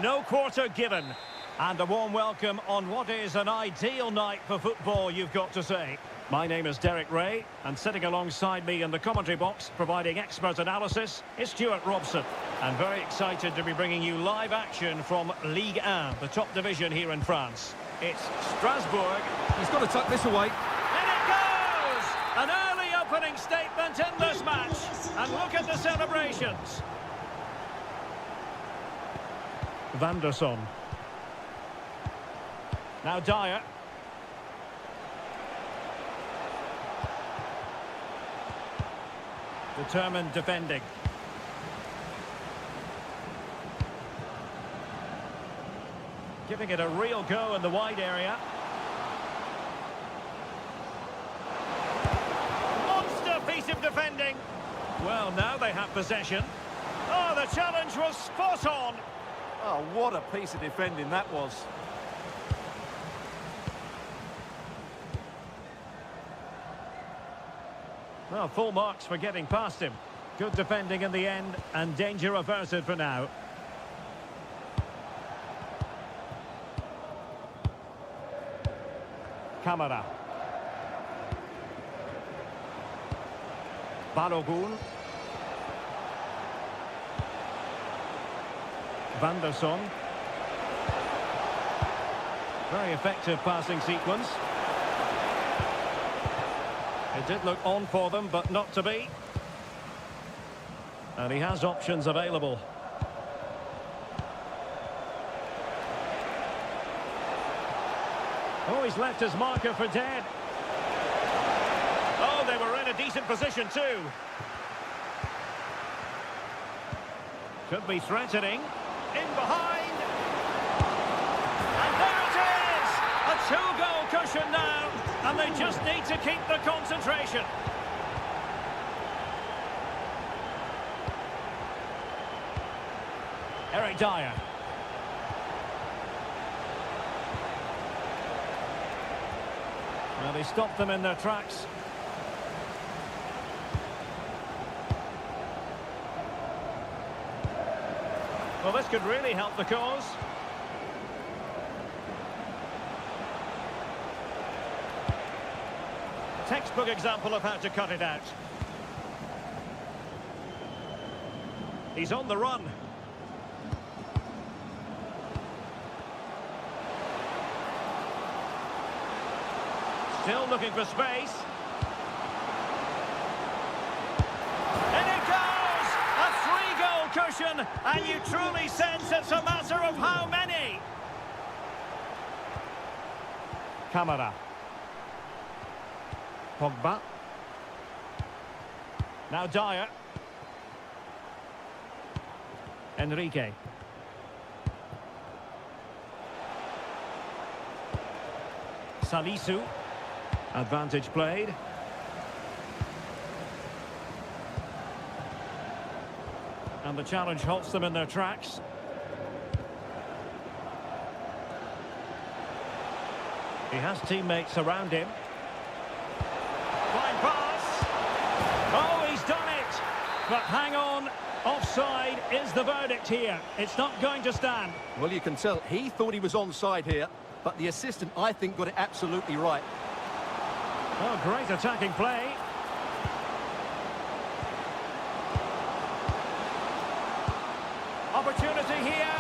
no quarter given. And a warm welcome on what is an ideal night for football, you've got to say. My name is Derek Ray, and sitting alongside me in the commentary box, providing expert analysis, is Stuart Robson. I'm very excited to be bringing you live action from Ligue 1, the top division here in France. It's Strasbourg. He's got to tuck this away. In it goes! An early opening statement in this match. And look at the celebrations. Van der Son. Now Dyer. Determined defending. Giving it a real go in the wide area. Monster piece of defending. Well, now they have possession. Oh, the challenge was spot on. Oh, what a piece of defending that was. Well, full marks for getting past him. Good defending in the end, and danger averted for now. Camara. Balogun. Van der Son. Very effective passing sequence. It did look on for them, but not to be. And he has options available. Oh, he's left his marker for dead. Oh, they were in a decent position too. Could be threatening. In behind. And there it is! A two-goal cushion now. And they just need to keep the concentration. Eric Dyer. Well, they stopped them in their tracks. Well, this could really help the cause. Textbook example of how to cut it out. He's on the run. Still looking for space. In it goes! A three-goal cushion, and you truly sense it's a matter of how many. Camara. Pogba. Now Dyer. Enrique. Salisu. Advantage played. And the challenge halts them in their tracks. He has teammates around him. Fine pass. Oh, he's done it. But hang on. Offside is the verdict here. It's not going to stand. Well, you can tell he thought he was onside here, but the assistant, I think, got it absolutely right. Oh, great attacking play. Opportunity here.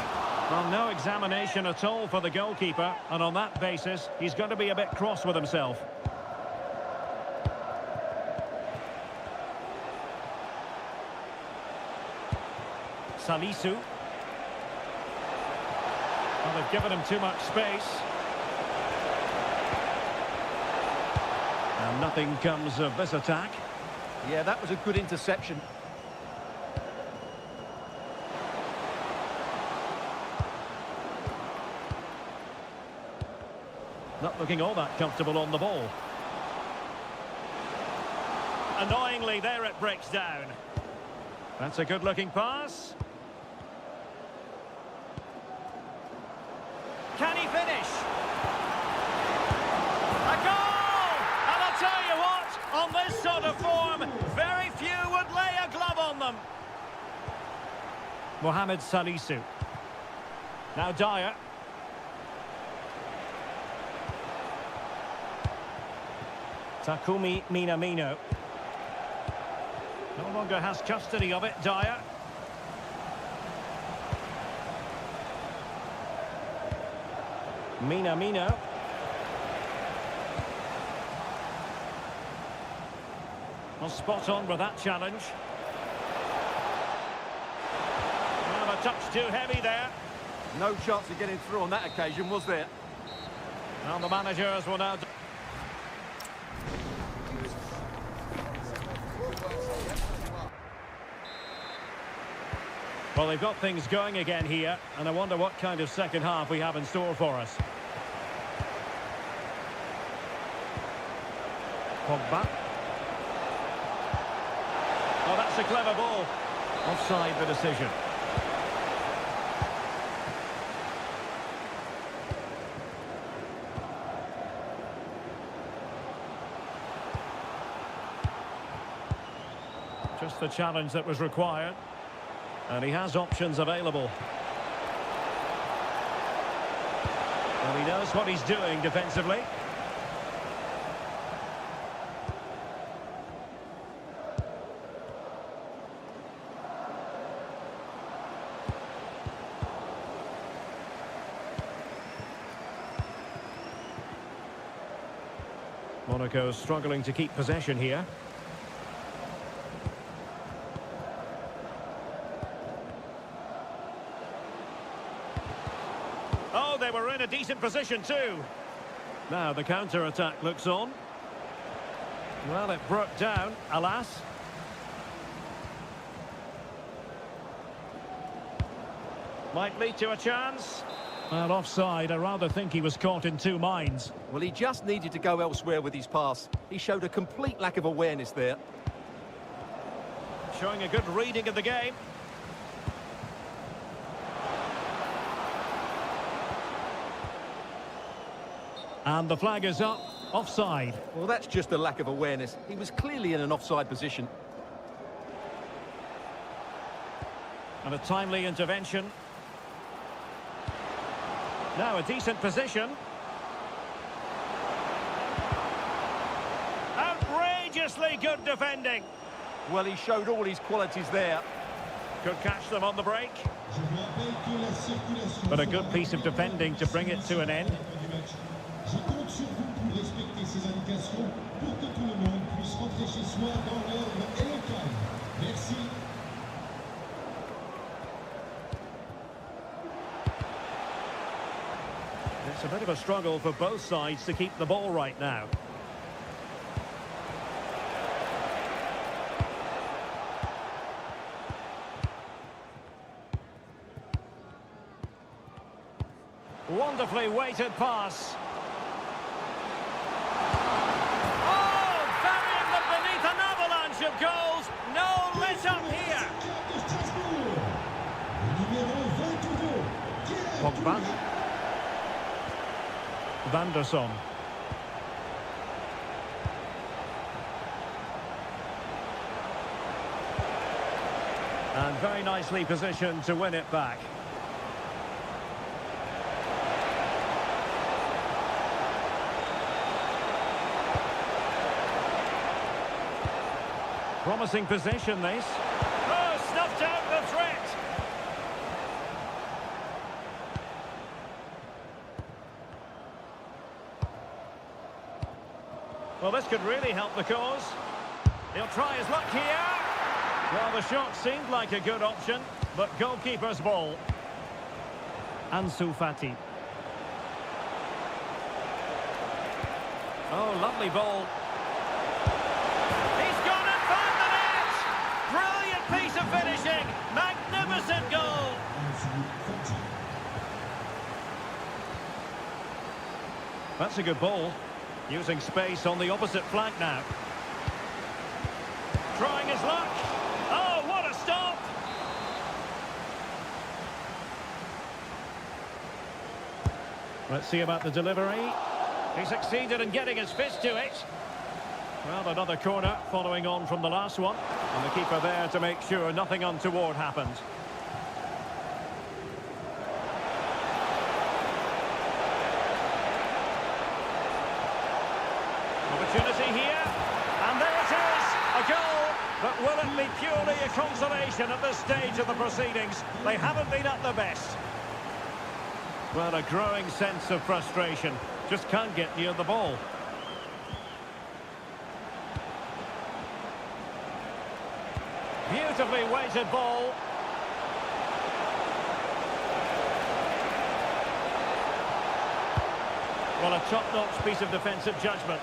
Well, no examination at all for the goalkeeper, and on that basis, he's going to be a bit cross with himself. Salisu. Well, they've given him too much space. And nothing comes of this attack. Yeah, that was a good interception. Not looking all that comfortable on the ball. Annoyingly, there it breaks down. That's a good-looking pass. Can he finish? A goal! And I'll tell you what, on this sort of form, very few would lay a glove on them. Mohamed Salisu. Now Dyer. Takumi Minamino. No longer has custody of it, Dyer. Minamino. Well, spot on with that challenge. Well, a touch too heavy there. No chance of getting through on that occasion, was there? Now the managers will now... Well, they've got things going again here, and I wonder what kind of second half we have in store for us. Pogba. Oh, that's a clever ball. Offside the decision. Just the challenge that was required. And he has options available. And he knows what he's doing defensively. Monaco struggling to keep possession here. Oh, they were in a decent position too. Now the counter-attack looks on. Well, it broke down, alas. Might lead to a chance. Well, offside. I rather think he was caught in two minds. Well, he just needed to go elsewhere with his pass. He showed a complete lack of awareness there. Showing a good reading of the game. And the flag is up. Offside. Well, that's just a lack of awareness. He was clearly in an offside position. And a timely intervention. Now a decent position. Outrageously good defending. Well, he showed all his qualities there. Could catch them on the break. But a good piece of defending to bring it to an end. Je compte sur vous pour respecter ces indications pour que tout le monde puisse rentrer chez soi dans l'ordre et le calme. Merci. It's a bit of a struggle for both sides to keep the ball right now. Wonderfully weighted pass. Oh, burying them beneath an avalanche of goals. No let up here. Pogba. Vanderson. And very nicely positioned to win it back. Promising possession, this. Oh, snuffed out the threat. Well, this could really help the cause. He'll try his luck here. Well, the shot seemed like a good option, but goalkeeper's ball. Ansu Fati. Oh, lovely ball. He's gone and found the net! Brilliant piece of finishing! Magnificent goal! That's a good ball. Using space on the opposite flank now. Trying his luck. Oh, what a stop! Let's see about the delivery. He succeeded in getting his fist to it. Well, another corner following on from the last one. And the keeper there to make sure nothing untoward happened. But will it be purely a consolation at this stage of the proceedings? They haven't been at their best. Well, a growing sense of frustration. Just can't get near the ball. Beautifully weighted ball. Well, a top-notch piece of defensive judgment.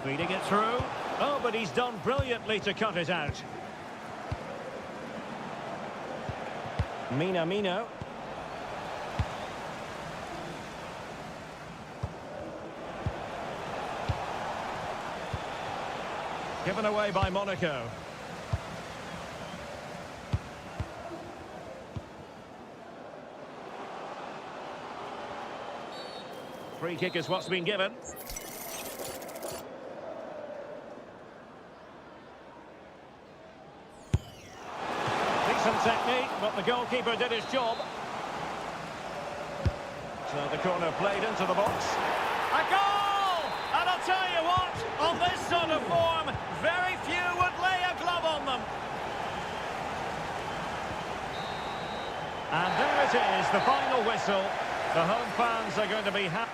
Feeding it through. Oh, but he's done brilliantly to cut it out. Minamino. Given away by Monaco. Free kick is what's been given. Decent technique, but the goalkeeper did his job. So the corner played into the box. A goal! And I'll tell you what, on this sort of form, very few would lay a glove on them. And there it is, the final whistle. The home fans are going to be happy.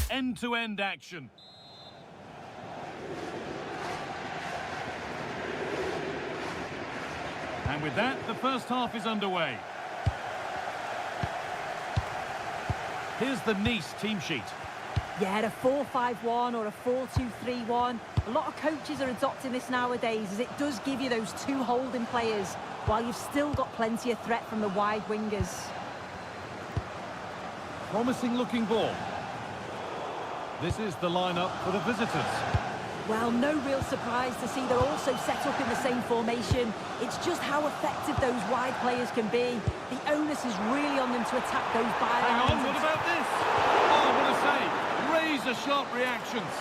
End-to-end action. And with that, the first half is underway. Here's the Nice team sheet. Yeah, a 4-5-1 or a 4-2-3-1. A lot of coaches are adopting this nowadays, as it does give you those two holding players, while you've still got plenty of threat from the wide wingers. Promising looking ball. This is the lineup for the visitors. Well, no real surprise to see they're also set up in the same formation. It's just how effective those wide players can be. The onus is really on them to attack those bylines. Hang on, what about this? Oh, what a save. Razor-sharp reactions.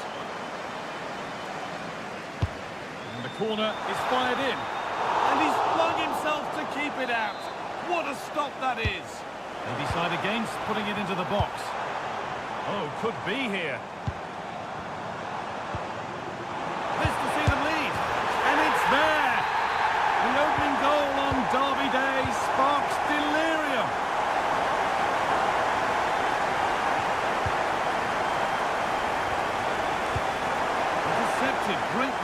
And the corner is fired in. And he's flung himself to keep it out. What a stop that is. They decide against putting it into the box. Oh, could be here. This to see them lead. And it's there. The opening goal on Derby Day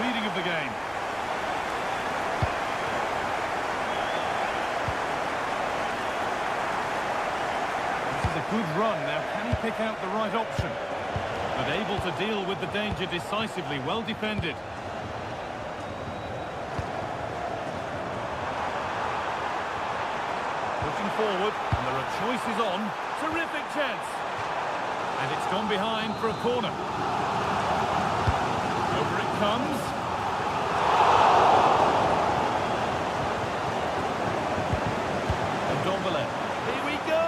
reading of the game. This is a good run. Now, can he pick out the right option? But able to deal with the danger decisively. Well defended. Pushing forward, and there are choices on. Terrific chance. And it's gone behind for a corner. Over it comes. And Dombele. Here we go!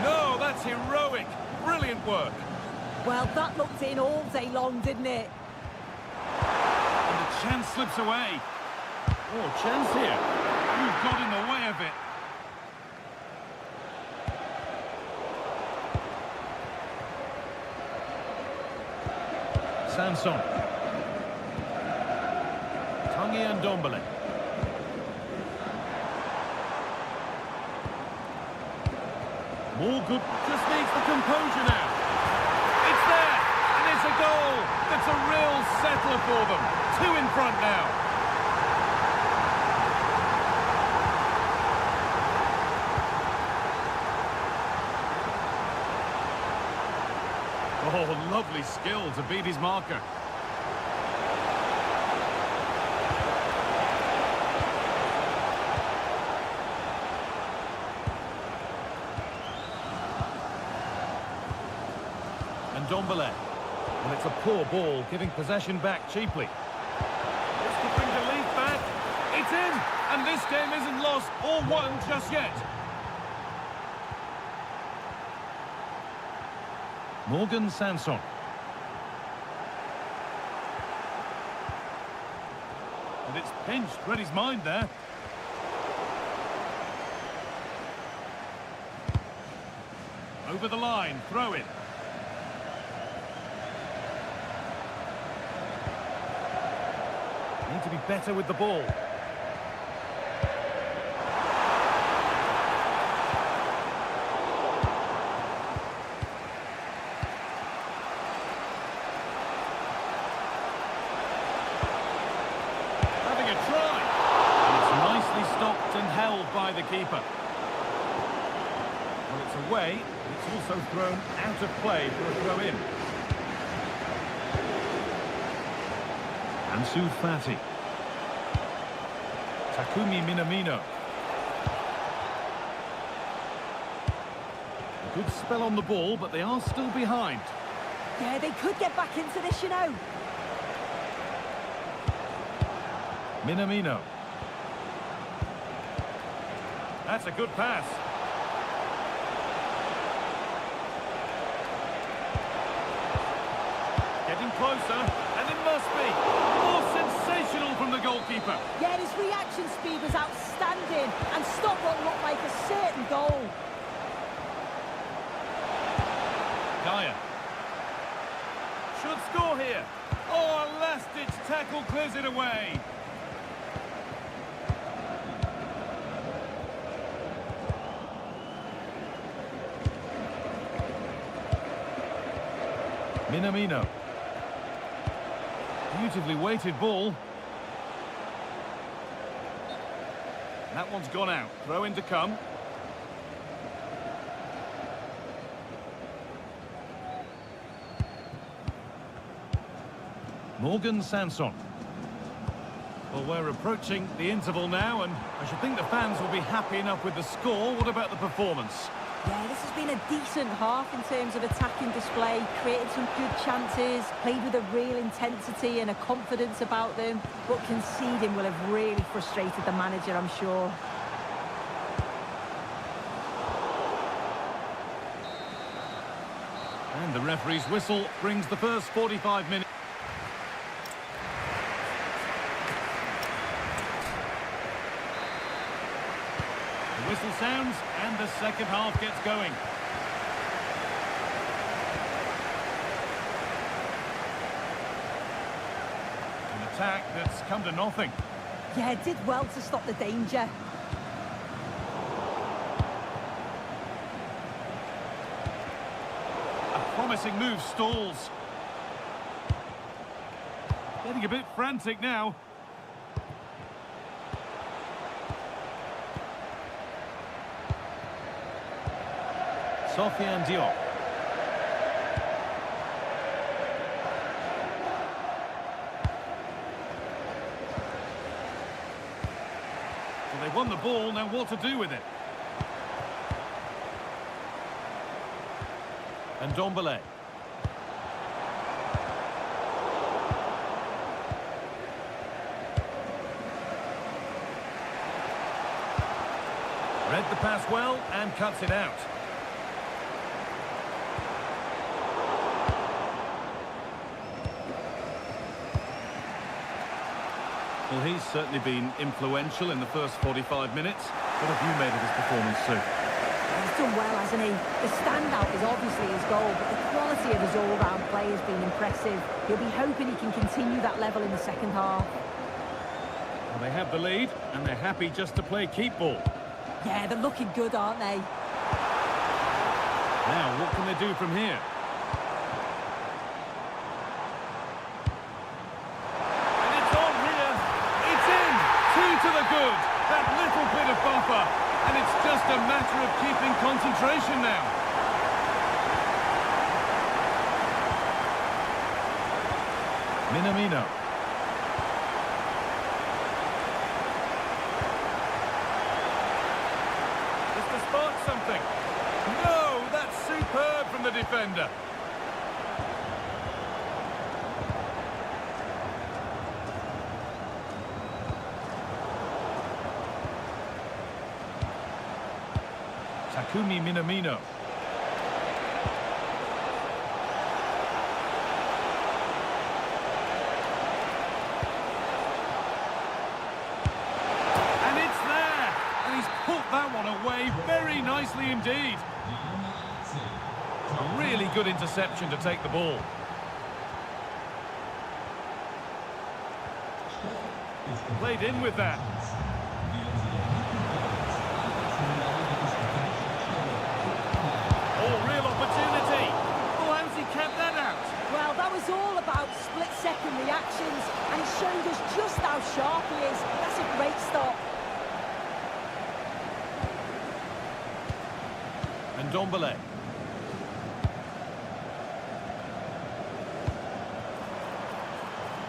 No, that's heroic. Brilliant work. Well, that looked in all day long, didn't it? And the chance slips away. Oh, chance here. You've got in the way of it. Sanson. Tanguy and Dombele. More good. Just needs the composure now. It's there, and it's a goal. That's a real settler for them. 2 in front now. Oh, lovely skill to beat his marker. And Dombele. Well, it's a poor ball, giving possession back cheaply. This could bring the lead back. It's in, and this game isn't lost or won just yet. Morgan Sanson. And it's pinched, read his mind there. Over the line, throw it. Need to be better with the ball. By the keeper. Well, it's away. It's also thrown out of play for a throw-in. Ansu Fati. Takumi Minamino. A good spell on the ball, but they are still behind. Yeah, they could get back into this, you know. Minamino. That's a good pass. Getting closer, and it must be. More sensational from the goalkeeper. Yeah, his reaction speed was outstanding and stopped what looked like a certain goal. Dyer. Should score here. Oh, a last-ditch tackle clears it away. Minamino. Beautifully weighted ball. That one's gone out. Throw in to come. Morgan Sanson. Well, we're approaching the interval now, and I should think the fans will be happy enough with the score. What about the performance? Yeah, this has been a decent half in terms of attacking display, created some good chances, played with a real intensity and a confidence about them, but conceding will have really frustrated the manager, I'm sure. And the referee's whistle brings the first 45 minutes. The whistle sounds and the second half gets going. An attack that's come to nothing. Yeah, did well to stop the danger. A promising move stalls. Getting a bit frantic now. Sofiane Diop. Well, they've won the ball, now what to do with it? And Ndombele. Read the pass well and cuts it out. Well, he's certainly been influential in the first 45 minutes. What have you made of his performance, Sue? He's done well, hasn't he? The standout is obviously his goal, but the quality of his all-round play has been impressive. He'll be hoping he can continue that level in the second half. Well, they have the lead, and they're happy just to play keep ball. Yeah, they're looking good, aren't they? Now, what can they do from here? And it's on here. It's in. 2 to the good. That little bit of buffer. And it's just a matter of keeping concentration now. Minamino. Just to spark something. No, that's superb from the defender. Takumi Minamino. And it's there! And he's put that one away very nicely indeed. A really good interception to take the ball. Played in with that. Oh, real opportunity. Oh, how's he kept that out? Well, that was all about split-second reactions, and he showed us just how sharp he is. That's a great stop. And Ndombele.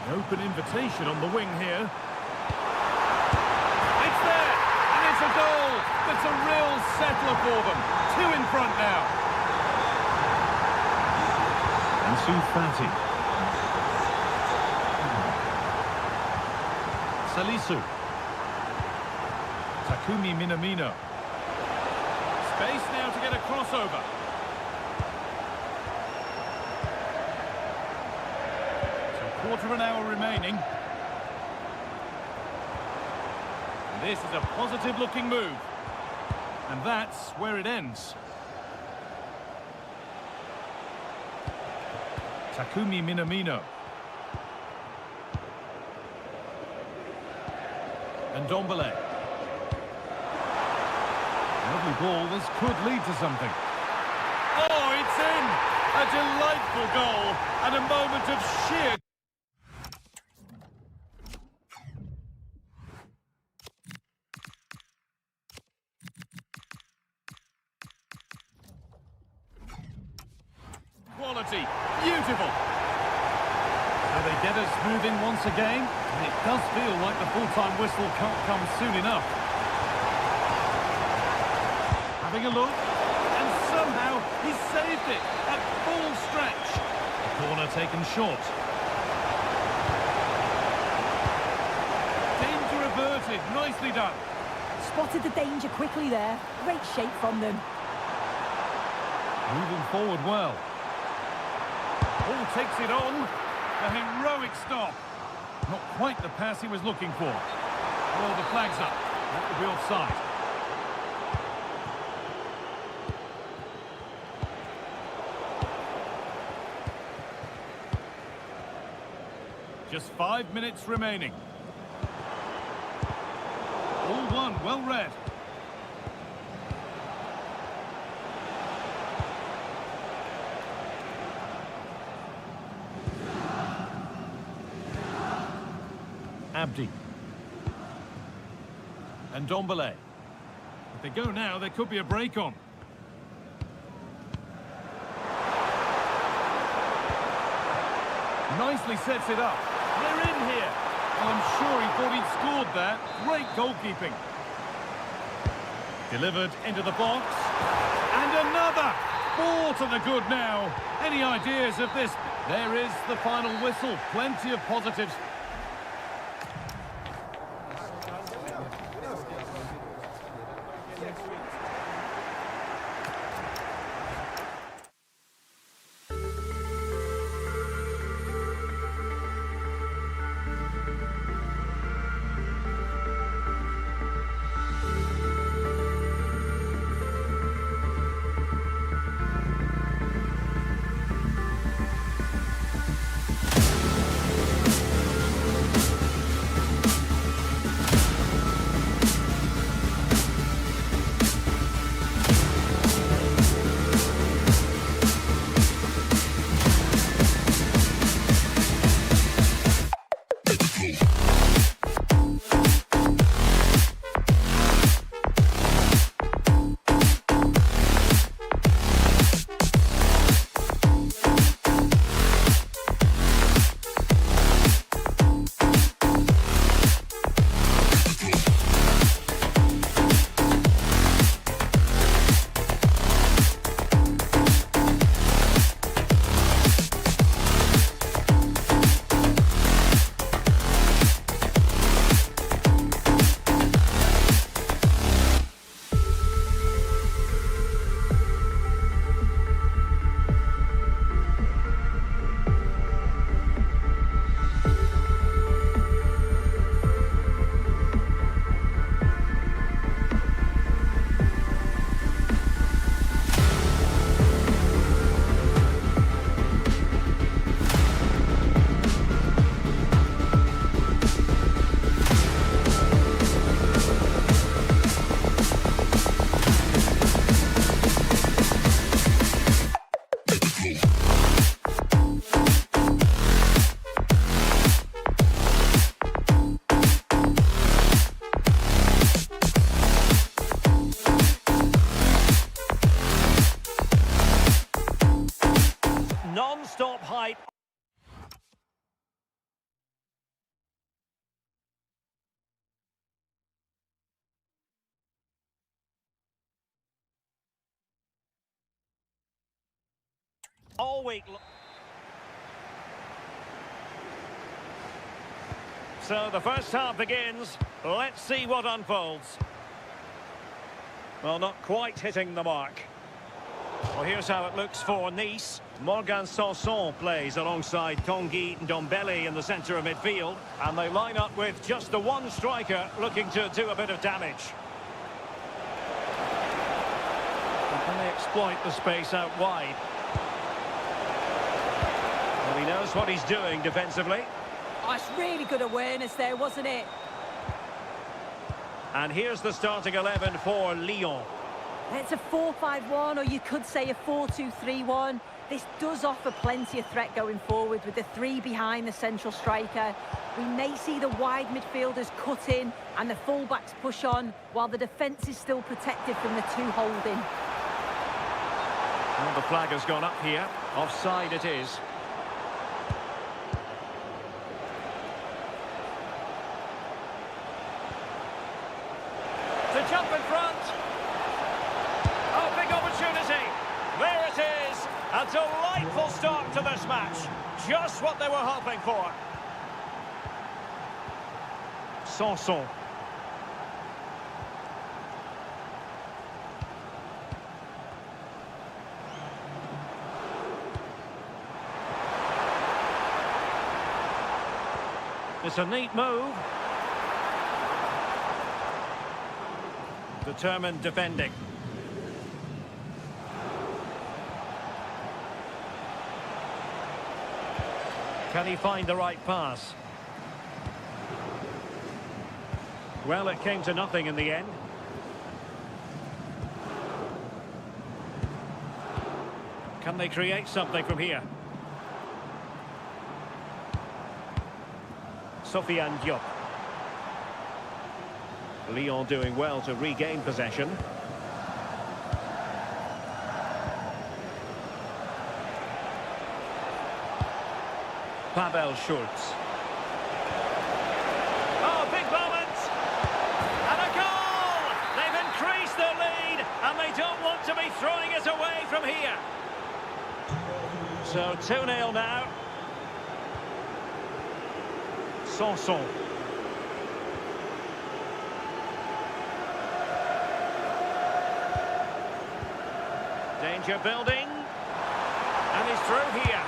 An open invitation on the wing here. It's there! And it's a goal! That's a real settler for them. 2 in front now. Ansu Fati. Salisu. Takumi Minamino. Space now to get a crossover. So quarter of an hour remaining. And this is a positive looking move. And that's where it ends. Takumi Minamino. And Ndombele. Lovely ball, this could lead to something. Oh, it's in! A delightful goal and a moment of sheer... quality. Beautiful. So they get us moving once again, and it does feel like the full-time whistle can't come soon enough. Having a look, and somehow he saved it at full stretch. The corner taken short. Danger averted, nicely done. Spotted the danger quickly there. Great shape from them. Moving forward well. Ball takes it on. The heroic stop. Not quite the pass he was looking for. Well, the flag's up. That will be offside. Just 5 minutes remaining. All one, well read. Abdi. And Dombele. If they go now, there could be a break on. Nicely sets it up. They're in here. Well, I'm sure he thought he'd scored there. Great goalkeeping. Delivered into the box. And another! 4 to the good now. Any ideas of this? There is the final whistle. Plenty of positives. Non-stop hype. All week. So the first half begins. Let's see what unfolds. Well, not quite hitting the mark. Well, here's how it looks for Nice. Morgan Sanson plays alongside Tanguy Ndombele in the centre of midfield. And they line up with just the one striker looking to do a bit of damage. And can they exploit the space out wide? Well, he knows what he's doing defensively. Oh, it's really good awareness there, wasn't it? And here's the starting 11 for Lyon. It's a 4-5-1, or you could say a 4-2-3-1. This does offer plenty of threat going forward with the 3 behind the central striker. We may see the wide midfielders cut in and the fullbacks push on, while the defence is still protected from the 2 holding. Well, the flag has gone up here. Offside it is. To jump in front. Oh, big opportunity. There it is. A delightful start to this match. Just what they were hoping for. Sanson. It's a neat move. Determined defending. Can he find the right pass? Well, it came to nothing in the end. Can they create something from here? Sofiane Diop. Lyon doing well to regain possession. Pavel Schultz. Oh, big moment! And a goal! They've increased their lead, and they don't want to be throwing it away from here. So 2-0 now. Sanson. Danger building. And he's through here.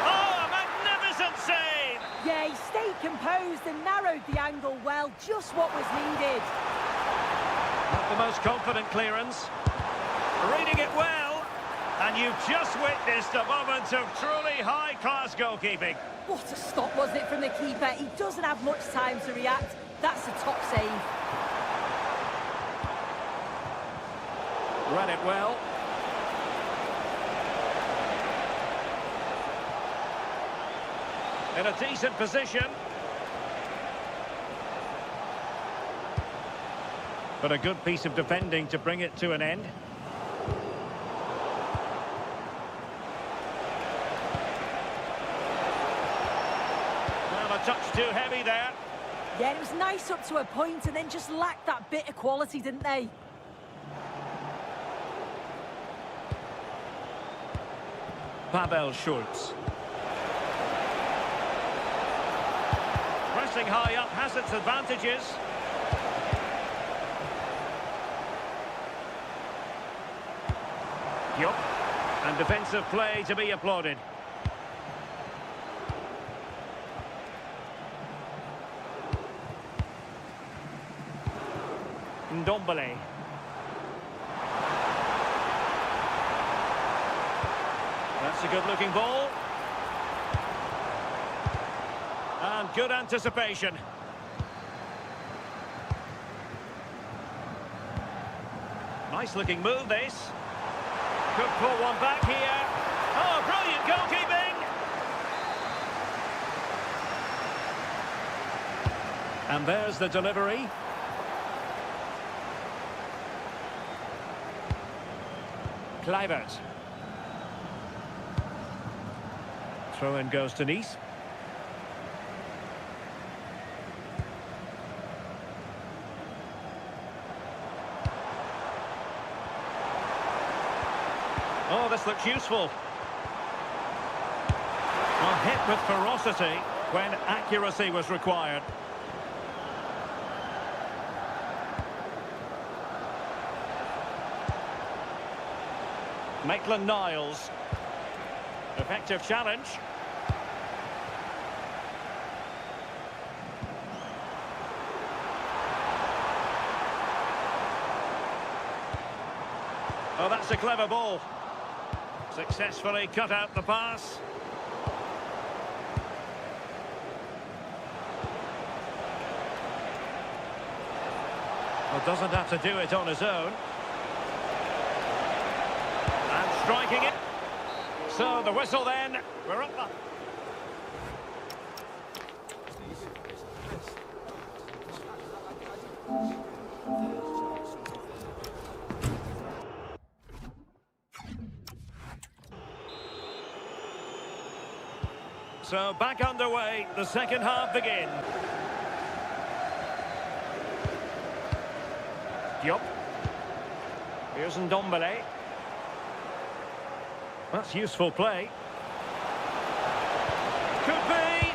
Oh, a magnificent save! Yeah, he stayed composed and narrowed the angle well, just what was needed. Not the most confident clearance. Reading it well. And you've just witnessed a moment of truly high-class goalkeeping. What a stop, wasn't it, from the keeper? He doesn't have much time to react. That's a top save. Read it well. In a decent position. But a good piece of defending to bring it to an end. Well, a touch too heavy there. Yeah, it was nice up to a point and then just lacked that bit of quality, didn't they? Pavel Schultz. Pressing high up has its advantages. Yup. And defensive play to be applauded. Ndombele. That's a good-looking ball. And good anticipation. Nice-looking move, this. Could pull one back here. Oh, brilliant goalkeeping! And there's the delivery. Kluivert. Throw-in goes to Nice. Oh, this looks useful. Well, hit with ferocity when accuracy was required. Maitland-Niles. Effective challenge. Oh, that's a clever ball. Successfully cut out the pass. Well, doesn't have to do it on his own. And striking it. So the whistle then. We're up. So back underway, the second half begins. Diop. Here's Ndombele. That's useful play. Could be.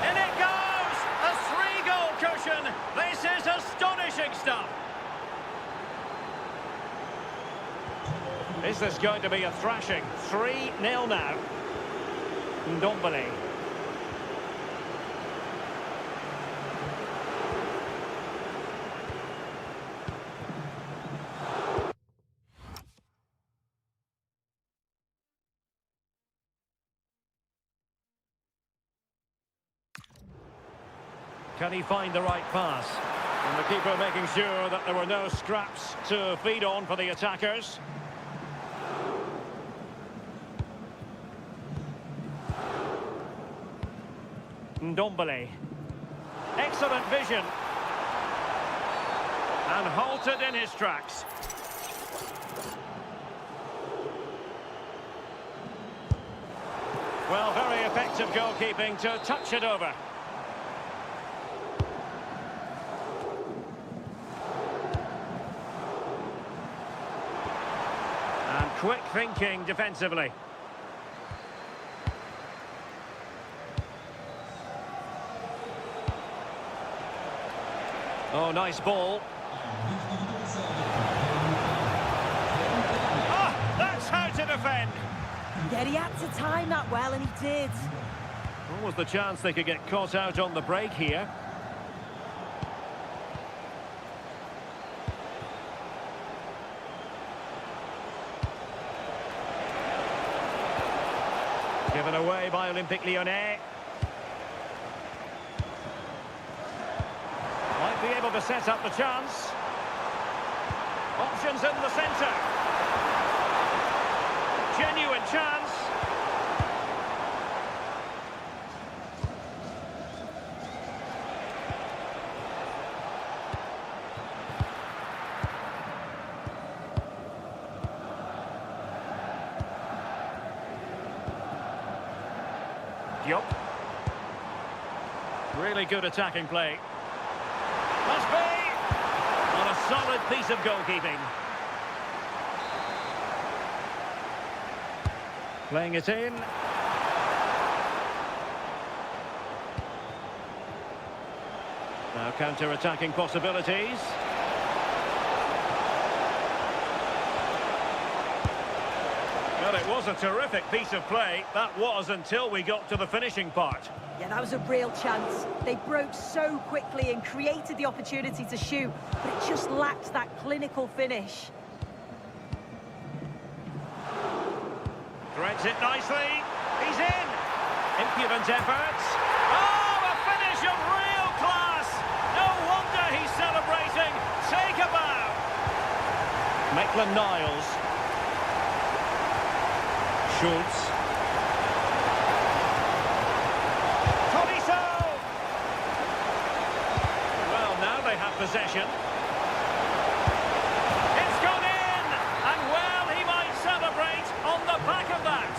And it goes! A 3-goal cushion. This is astonishing stuff. Is this going to be a thrashing? 3-0 now. Ndombele. Can he find the right pass? And the keeper making sure that there were no scraps to feed on for the attackers. Ndombele. Excellent vision. And halted in his tracks. Well, very effective goalkeeping to touch it over. And quick thinking defensively. Oh, nice ball. Ah, that's how to defend. Yeah, he had to time that well, and he did. What was the chance they could get caught out on the break here? Given away by Olympique Lyonnais. Might be able to set up the chance. Options in the centre. Genuine chance. Diop. Really good attacking play. Must be on a solid piece of goalkeeping. Playing it in. Now counter-attacking possibilities. Well, it was a terrific piece of play. That was until we got to the finishing part. Yeah, that was a real chance. They broke so quickly and created the opportunity to shoot, but it just lacked that clinical finish. Threads it nicely. He's in. Impudent efforts. Oh, a finish of real class. No wonder he's celebrating. Take a bow. Maitland-Niles. Schultz. Tolisso. Well, now they have possession. It's gone in. And well, he might celebrate on the back of that.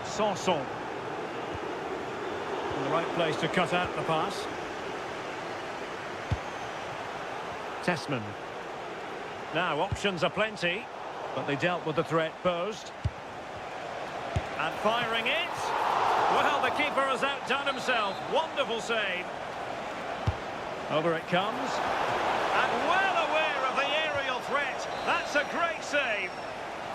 Sanson. In the right place to cut out the pass. Tessman. Now, options are plenty, but they dealt with the threat posed. And firing it. Well, the keeper has outdone himself. Wonderful save. Over it comes. And well aware of the aerial threat. That's a great save.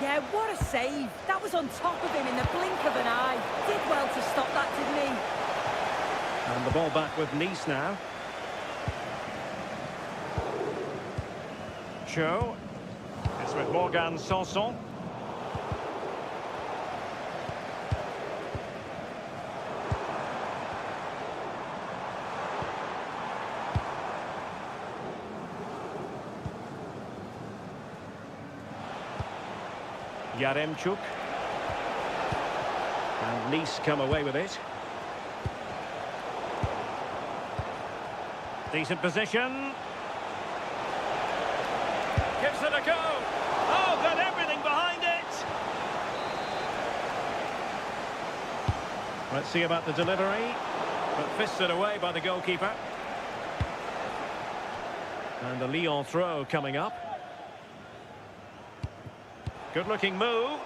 Yeah, what a save. That was on top of him in the blink of an eye. Did well to stop that, didn't he? And the ball back with Nice now. Cho. It's with Morgan Sanson. Yaremchuk. And Nice come away with it. Decent position. Gives it a go. Oh, got everything behind it. Let's see about the delivery. But fisted away by the goalkeeper. And the Lyon throw coming up. Good-looking move.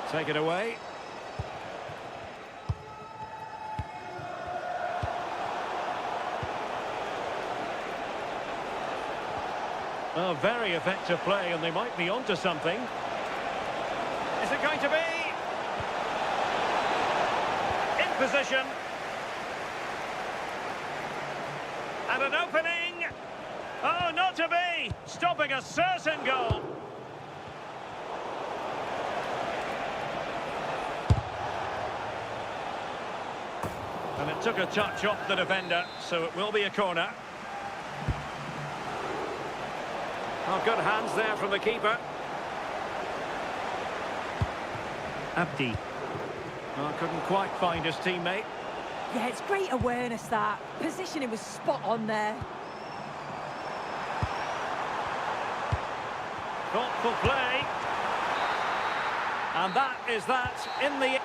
Take it away. Oh, very effective play, and they might be onto something. Is it going to be? In position. And an opening. Oh, not to be. Stopping a certain goal. And it took a touch off the defender, so it will be a corner. Oh, good hands there from the keeper. Abdi. Oh, couldn't quite find his teammate. Yeah, it's great awareness, that. Positioning was spot on there. Thoughtful play. And that is that in the...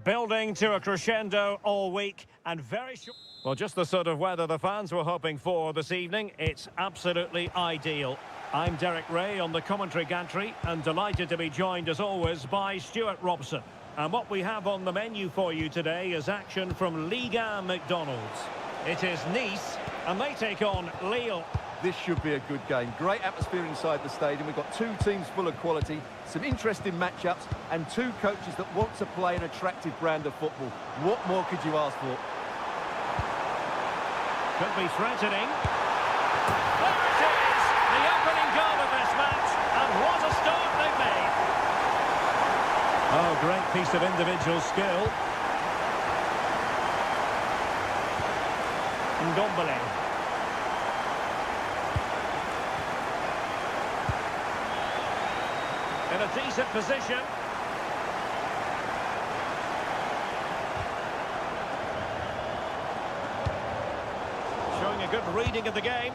Building to a crescendo all week and very short. Well, just the sort of weather the fans were hoping for this evening. It's absolutely ideal. I'm Derek Ray on the commentary gantry and delighted to be joined as always by Stuart Robson. And what we have on the menu for you today is action from Liga McDonald's. It is Nice and they take on Lille. This should be a good game. Great atmosphere inside the stadium. We've got two teams full of quality, some interesting matchups, and two coaches that want to play an attractive brand of football. What more could you ask for? Could be threatening. There it is! The opening goal of this match, and what a start they've made! Oh, great piece of individual skill. Ndombele. In a decent position. Showing a good reading of the game.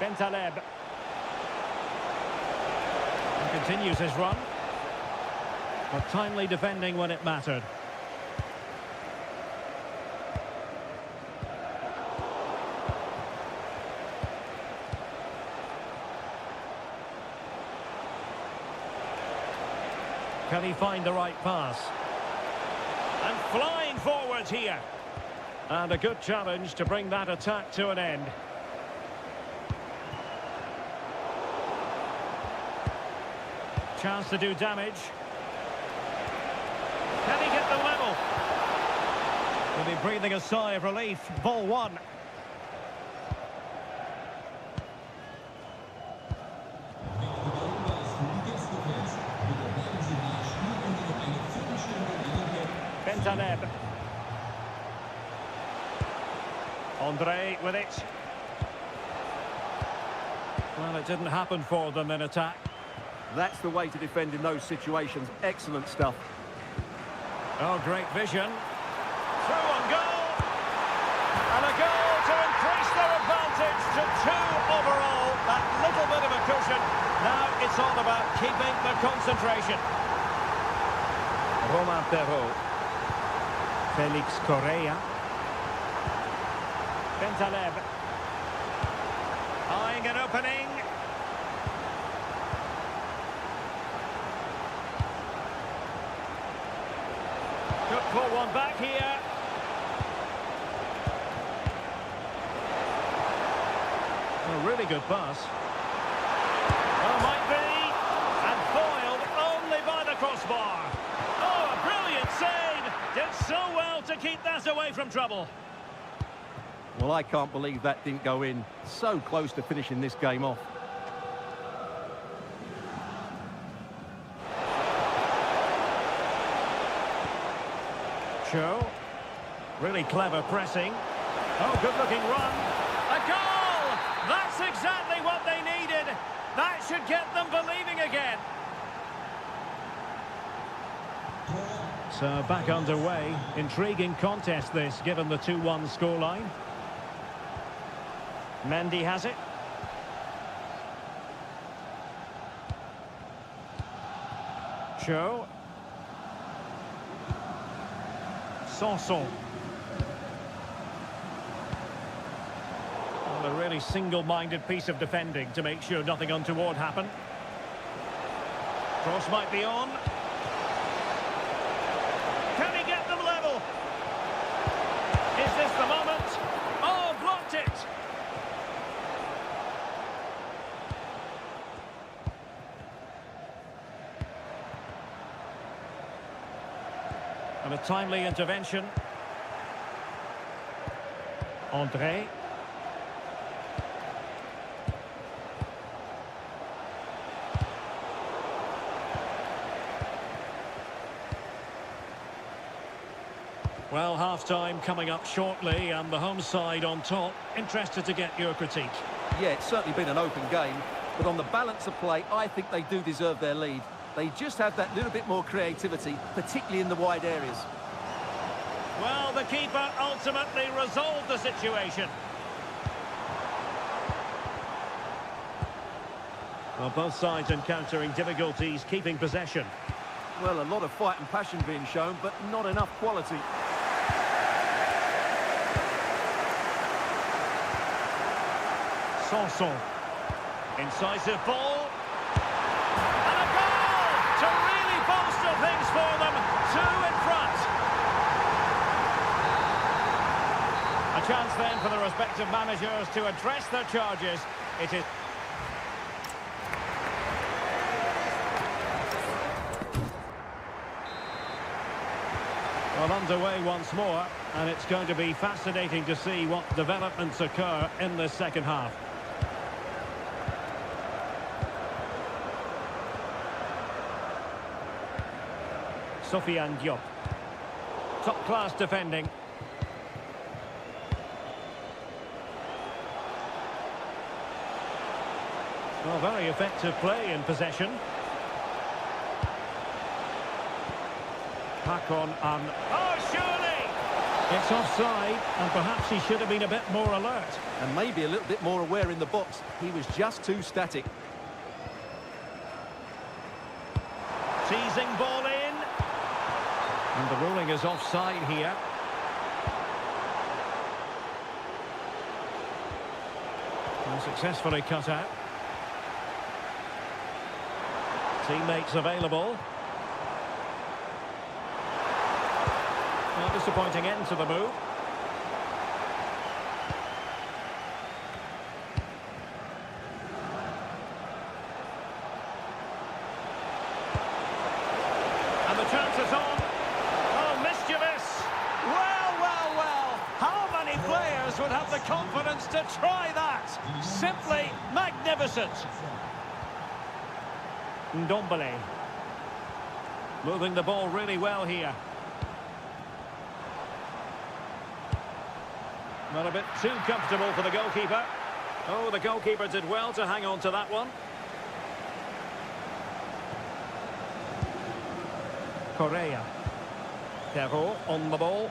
Bentaleb. And continues his run. But timely defending when it mattered. Can he find the right pass? And flying forward here. And a good challenge to bring that attack to an end. Chance to do damage. Can he get the level? Will be breathing a sigh of relief. Ball one. Bentaleb. Andre with it. Well, it didn't happen for them in attack. That's the way to defend in those situations. Excellent stuff. Oh, great vision. Through on goal. And a goal to increase their advantage to 2 overall. That little bit of a cushion. Now it's all about keeping the concentration. Romain Perrault. Felix Correa. Bentaleb. Eyeing an opening. Could pull one back here. A really good pass. Well, might be. And foiled only by the crossbar. Oh, a brilliant save. Did so well to keep that away from trouble. Well, I can't believe that didn't go in. So close to finishing this game off. Cho. Really clever pressing. Oh, good-looking run. A goal! That's exactly what they needed. That should get them believing again. So back underway. Intriguing contest this, given the 2-1 scoreline. Mendy has it. Cho. Sanson. Well, a really single-minded piece of defending to make sure nothing untoward happened. Cross might be on. Can he get them level? Is this the moment? Oh, blocked it! And a timely intervention. André. Well, half-time coming up shortly, and the home side on top. Interested to get your critique. Yeah, it's certainly been an open game, but on the balance of play, I think they do deserve their lead. They just have that little bit more creativity, particularly in the wide areas. Well, the keeper ultimately resolved the situation. Well, both sides encountering difficulties keeping possession. Well, a lot of fight and passion being shown, but not enough quality. Sanson. Incisive ball. And a goal to really bolster things for them. 2 in front. A chance then for the respective managers to address their charges. It is... Well, underway once more, and it's going to be fascinating to see what developments occur in the second half. Sofiane Diop. Top-class defending. Well, very effective play in possession. Palkan and... Oh, surely! It's offside, and perhaps he should have been a bit more alert. And maybe a little bit more aware in the box. He was just too static. Teasing ball in. And the ruling is offside here. And successfully cut out. Teammates available. A disappointing end to the move. And the chance is on. Oh, mischievous. Well. How many players would have the confidence to try that? Simply magnificent. Ndombele. Moving the ball really well here. Not a bit too comfortable for the goalkeeper. Oh, the goalkeeper did well to hang on to that one. Correa. Perrault on the ball.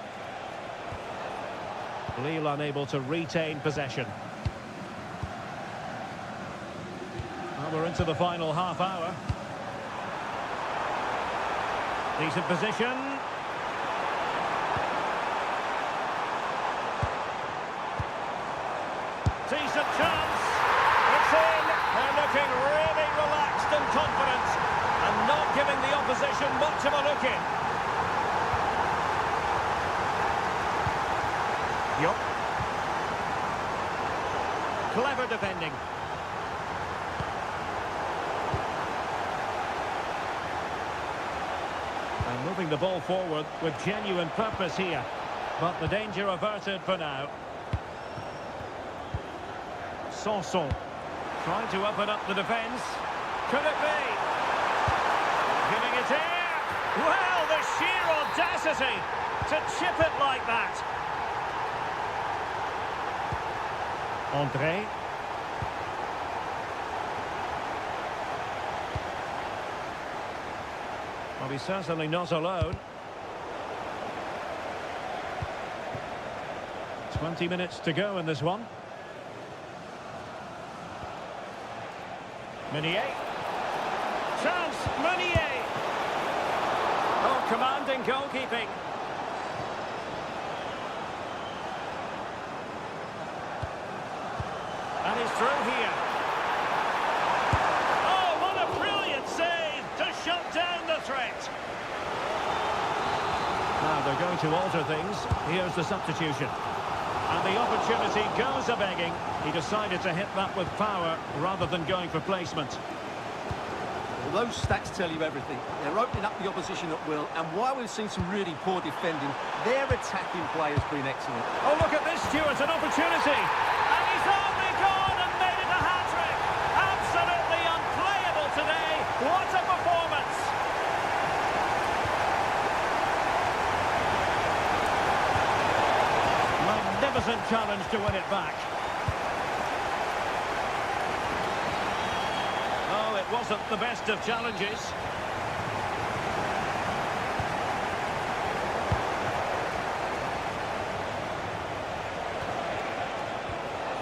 Lille unable to retain possession. Well, we're into the final half hour. Decent position. Decent chance. It's in. They're looking really relaxed and confident and not giving the opposition much of a look in. Yup. Clever defending. And moving the ball forward with genuine purpose here. But the danger averted for now. Sanson. Trying to open up the defence. Could it be? Giving it air. Well, the sheer audacity to chip it like that. André. Well, he's certainly not alone. 20 minutes to go in this one. Meunier. Chance, Meunier. Oh, commanding goalkeeping. And he's through here. Oh, what a brilliant save to shut down the threat. Now they're going to alter things. Here's the substitution. And the opportunity goes a-begging. He decided to hit that with power rather than going for placement. Well, those stats tell you everything. They're opening up the opposition at will, and while we've seen some really poor defending, their attacking play has been excellent. Oh, look at this, Stuart, an opportunity. And he's only gone and made it a hat-trick. Absolutely unplayable today. What a performance. Magnificent challenge to win it back. Oh, it wasn't the best of challenges.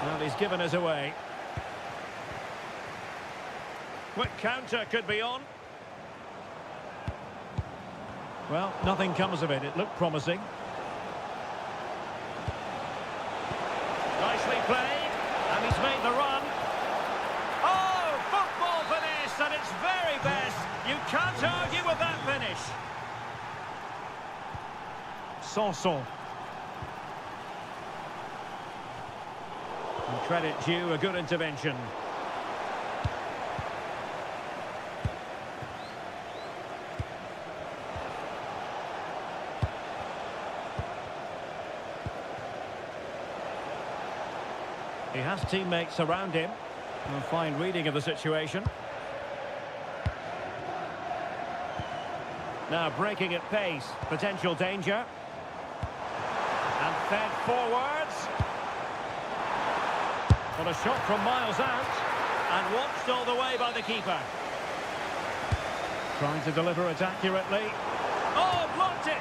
Well, he's given us away. Quick counter could be on. Well, nothing comes of it. It looked promising. Nicely played, and he's made the run. Oh, football finish at its very best. You can't argue with that finish. Sanson. And credit due, a good intervention. He has teammates around him. A fine reading of the situation. Now breaking at pace. Potential danger. And fed forwards. But a shot from miles out. And watched all the way by the keeper. Trying to deliver it accurately. Oh, blocked it!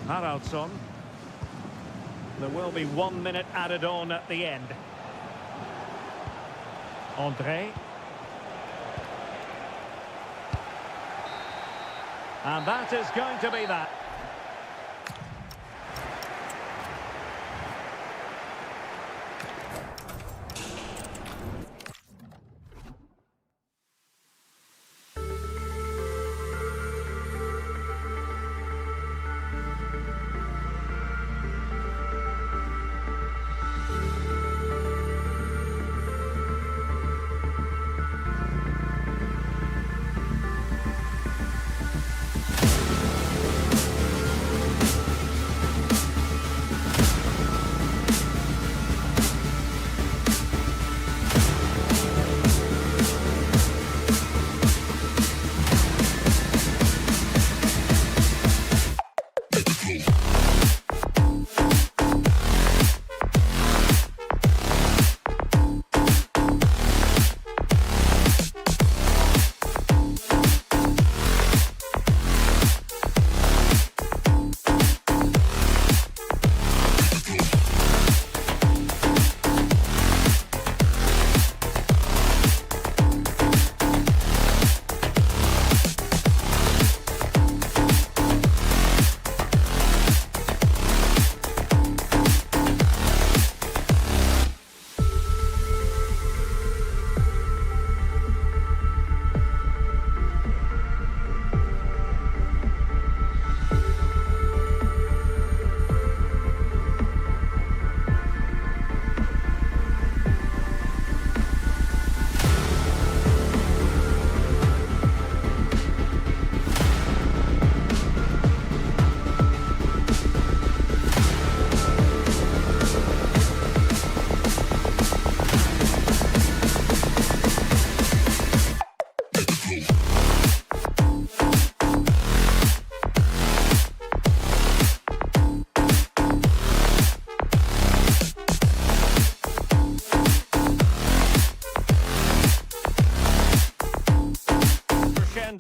Haraldsson. There will be 1 minute added on at the end. André. And that is going to be that.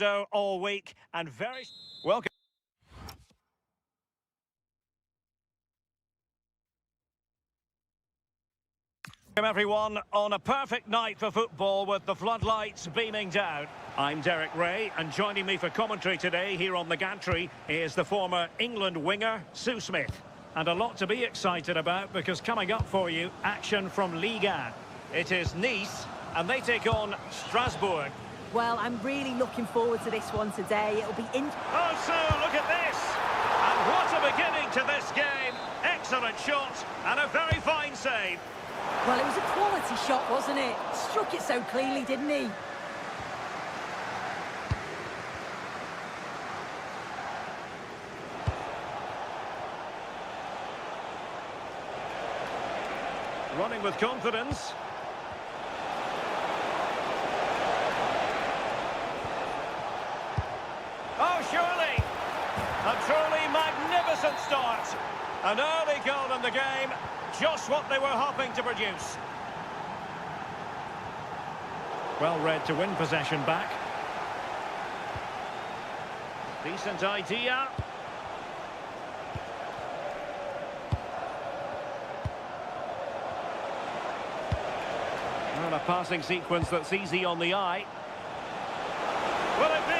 window all week and very welcome. Welcome everyone on a perfect night for football with the floodlights beaming down. I'm Derek Ray, and joining me for commentary today here on the gantry is the former England winger, Sue Smith. And a lot to be excited about because coming up for you, action from Ligue 1. It is Nice, and they take on Strasbourg. Well, I'm really looking forward to this one today. It'll be in... Oh, Sue, look at this! And what a beginning to this game. Excellent shot and a very fine save. Well, it was a quality shot, wasn't it? Struck it so cleanly, didn't he? Running with confidence. Oh, surely! A truly magnificent start. An early goal in the game. Just what they were hoping to produce. Well read to win possession back. Decent idea. Well, a passing sequence that's easy on the eye. Will it be?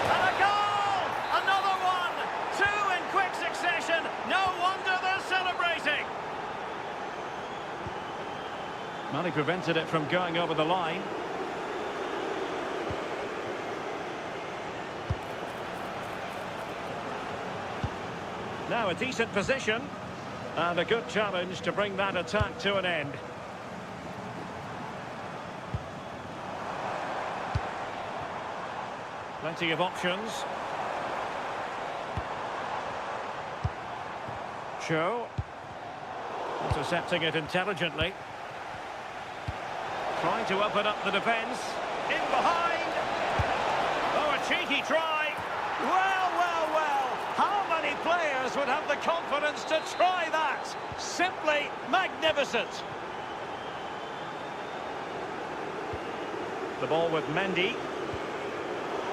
And a goal! Another one! Two in quick succession. No wonder they're celebrating. Well, he prevented it from going over the line. Now a decent position. And a good challenge to bring that attack to an end. Plenty of options. Cho. Intercepting it intelligently. Trying to open up the defence. In behind. Oh, a cheeky try. Well, well, well. How many players would have the confidence to try that? Simply magnificent. The ball with Mendy.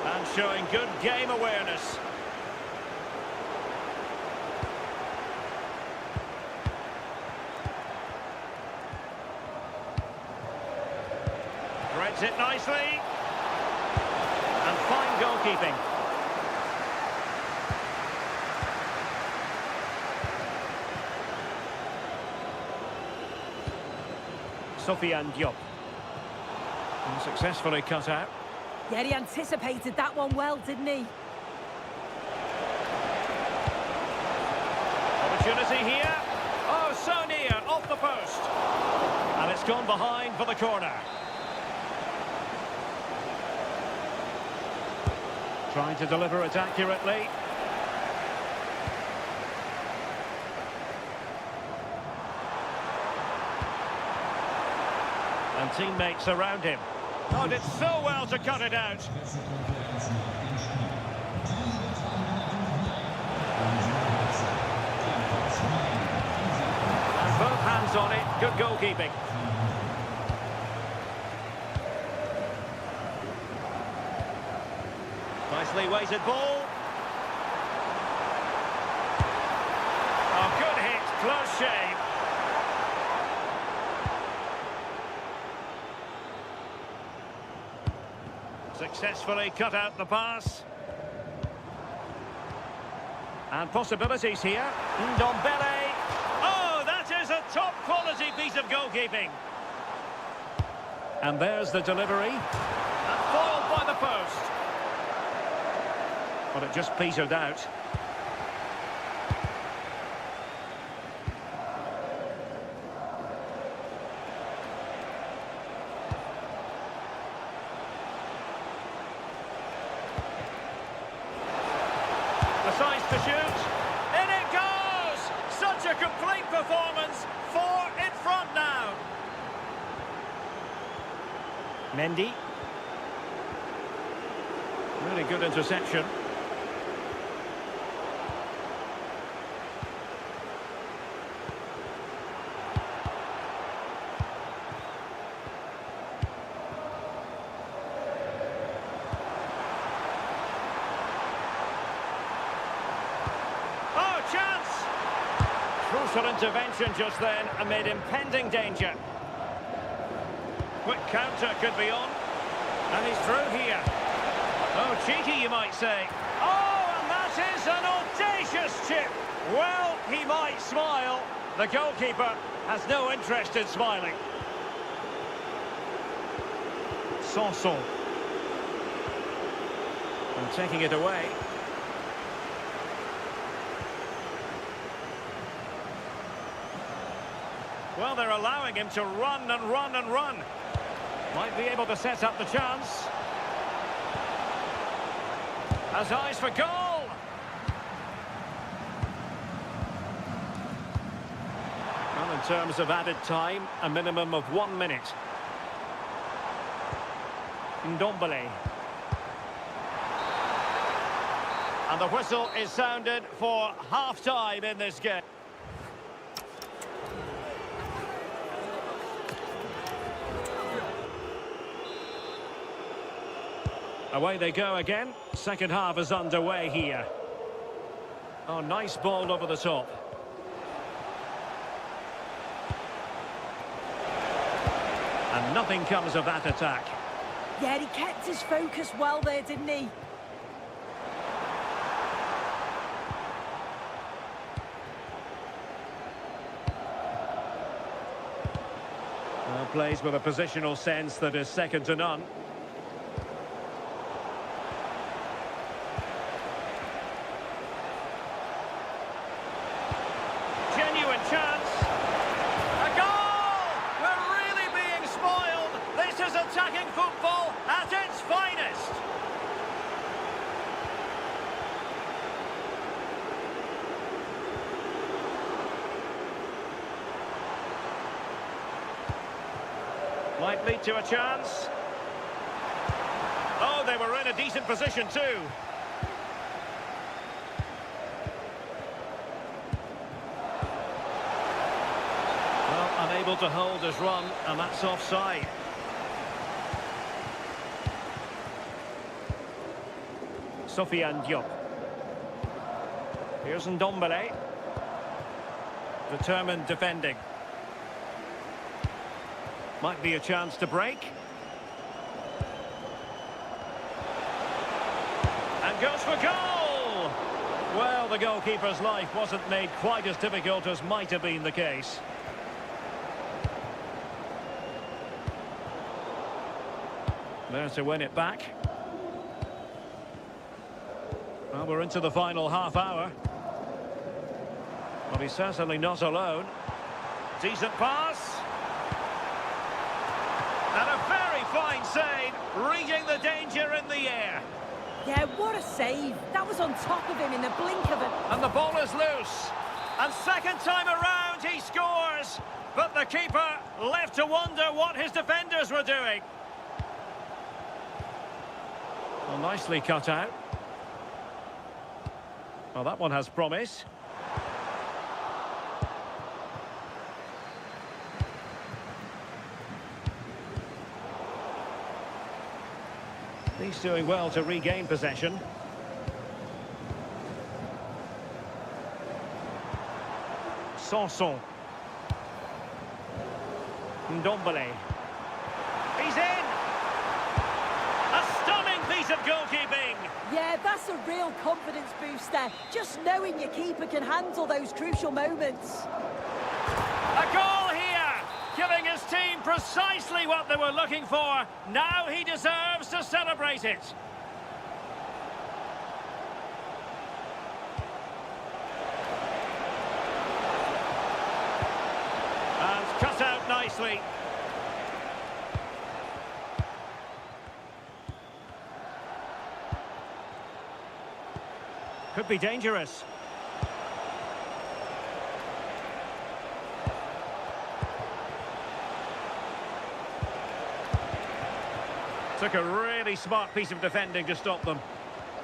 And showing good game awareness. Threads it nicely. And fine goalkeeping. Sofiane Diop. And successfully cut out. Yeah, he anticipated that one well, didn't he? Opportunity here. Oh, so near, off the post. And it's gone behind for the corner. Trying to deliver it accurately. And teammates around him. Oh, did so well to cut it out. And both hands on it. Good goalkeeping. Nicely weighted ball. Oh, good hit. Close shave. Successfully cut out the pass. And possibilities here. Ndombele. Oh, that is a top-quality piece of goalkeeping. And there's the delivery. And foiled by the post. But it just petered out. Decides to shoot. In it goes! Such a complete performance. 4 in front now. Mendy. Really good interception. Vital intervention just then amid impending danger. Quick counter could be on. And he's through here. Oh, cheeky, you might say. Oh, and that is an audacious chip. Well, he might smile. The goalkeeper has no interest in smiling. Sanson. And taking it away. Well, they're allowing him to run and run and run. Might be able to set up the chance. Has eyes for goal. Well, in terms of added time, a minimum of 1 minute. Ndombele. And the whistle is sounded for half-time in this game. Away they go again. Second half is underway here. Oh, nice ball over the top. And nothing comes of that attack. Yeah, he kept his focus well there, didn't he? Well, plays with a positional sense that is second to none. Genuine chance. A goal! We're really being spoiled. This is attacking football at its finest. Might lead to a chance. Oh, they were in a decent position too. Well, unable to hold his run, and that's offside. Sofiane Diop. Here's Ndombele. Determined defending. Might be a chance to break. And goes for goal! Well, the goalkeeper's life wasn't made quite as difficult as might have been the case. There to win it back. Well, we're into the final half hour. Well, he's certainly not alone. Decent pass. And a very fine save, reading the danger in the air. Yeah, what a save. That was on top of him in the blink of it. And the ball is loose. And second time around, he scores. But the keeper left to wonder what his defenders were doing. Well, nicely cut out. Well, that one has promise. He's doing well to regain possession. Sanson. Ndombele. He's in! A stunning piece of goalkeeping! Yeah, that's a real confidence booster. Just knowing your keeper can handle those crucial moments. A goal here! Giving his team precisely what they were looking for. Now he deserves to celebrate it. And cut out nicely. Could be dangerous. Took a really smart piece of defending to stop them.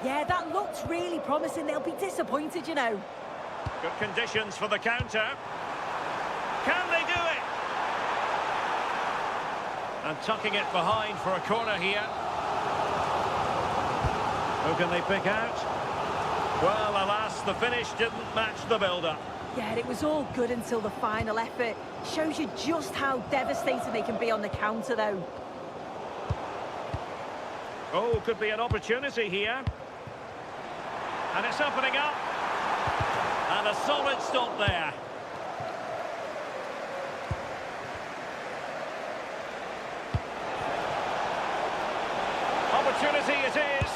Yeah, that looked really promising. They'll be disappointed, you know. Good conditions for the counter. Can they do it? And tucking it behind for a corner here. Who can they pick out? Well, alas, the finish didn't match the build-up. Yeah, it was all good until the final effort. Shows you just how devastating they can be on the counter, though. Oh, could be an opportunity here. And it's opening up. And a solid stop there. Opportunity it is.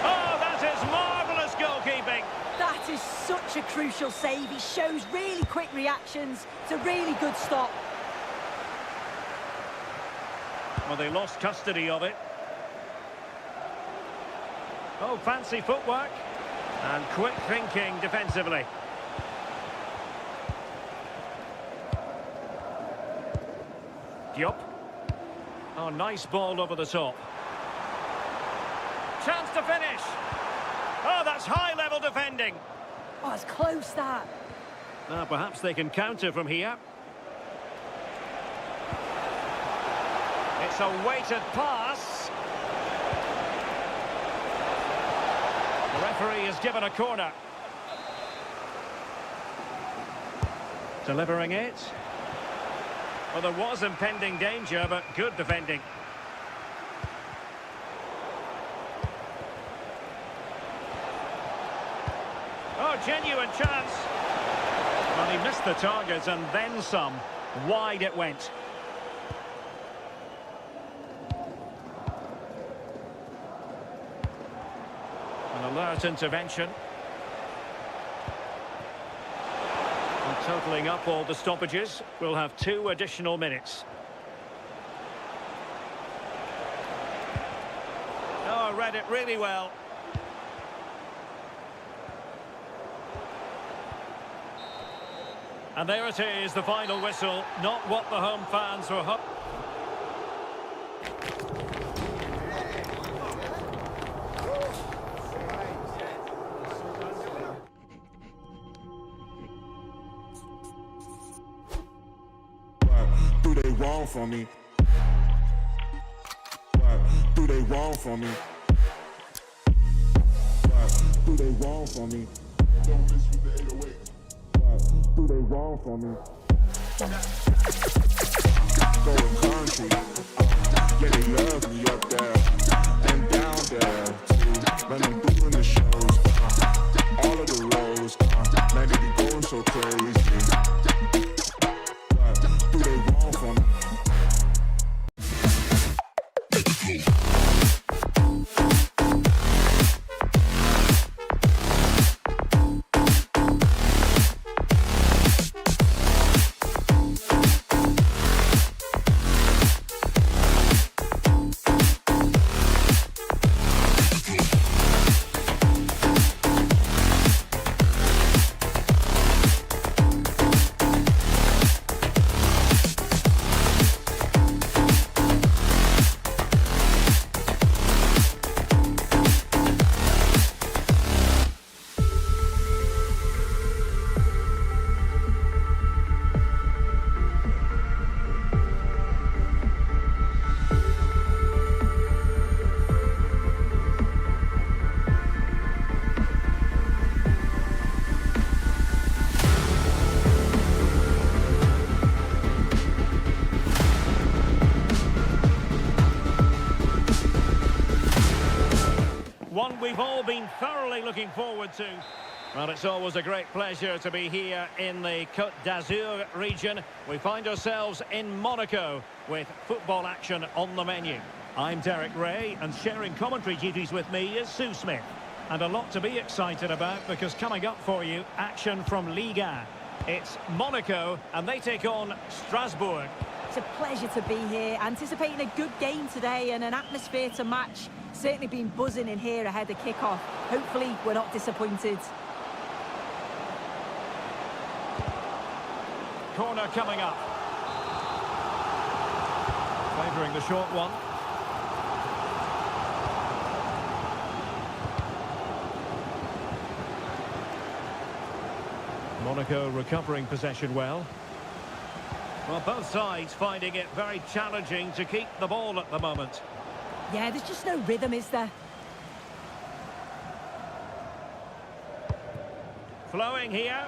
Oh, that is marvellous goalkeeping. That is such a crucial save. He shows really quick reactions. It's a really good stop. Well, they lost custody of it. Oh, fancy footwork. And quick thinking defensively. Diop. Oh, nice ball over the top. Chance to finish. Oh, that's high-level defending. Oh, it's close, that. Perhaps they can counter from here. It's a weighted pass. The referee has given a corner. Delivering it. Well, there was impending danger, but good defending. Oh, genuine chance. Well, he missed the target and then some. Wide it went. An alert intervention. And totalling up all the stoppages, we'll have 2 additional minutes. Oh, read it really well. And there it is, the final whistle. Not what the home fans were hoping. What do they want from me? What do they want from me? What do they want from me? Don't miss with the 808. Do they want from me? Going country, yeah, they love me up there and down there too. When I'm doing the shows, all of the roads, man, they be going so crazy. What do they want from me? One we've all been thoroughly looking forward to. Well, it's always a great pleasure to be here in the Côte d'Azur region. We find ourselves in Monaco with football action on the menu. I'm Derek Ray, and sharing commentary duties with me is Sue Smith. And a lot to be excited about, because coming up for you, action from Ligue 1. It's Monaco, and they take on Strasbourg. It's a pleasure to be here, anticipating a good game today and an atmosphere to match. Certainly been buzzing in here ahead of kick-off. Hopefully we're not disappointed. Corner coming up. Favouring the short one. Monaco recovering possession well. Well, both sides finding it very challenging to keep the ball at the moment. Yeah, there's just no rhythm, is there? Flowing here.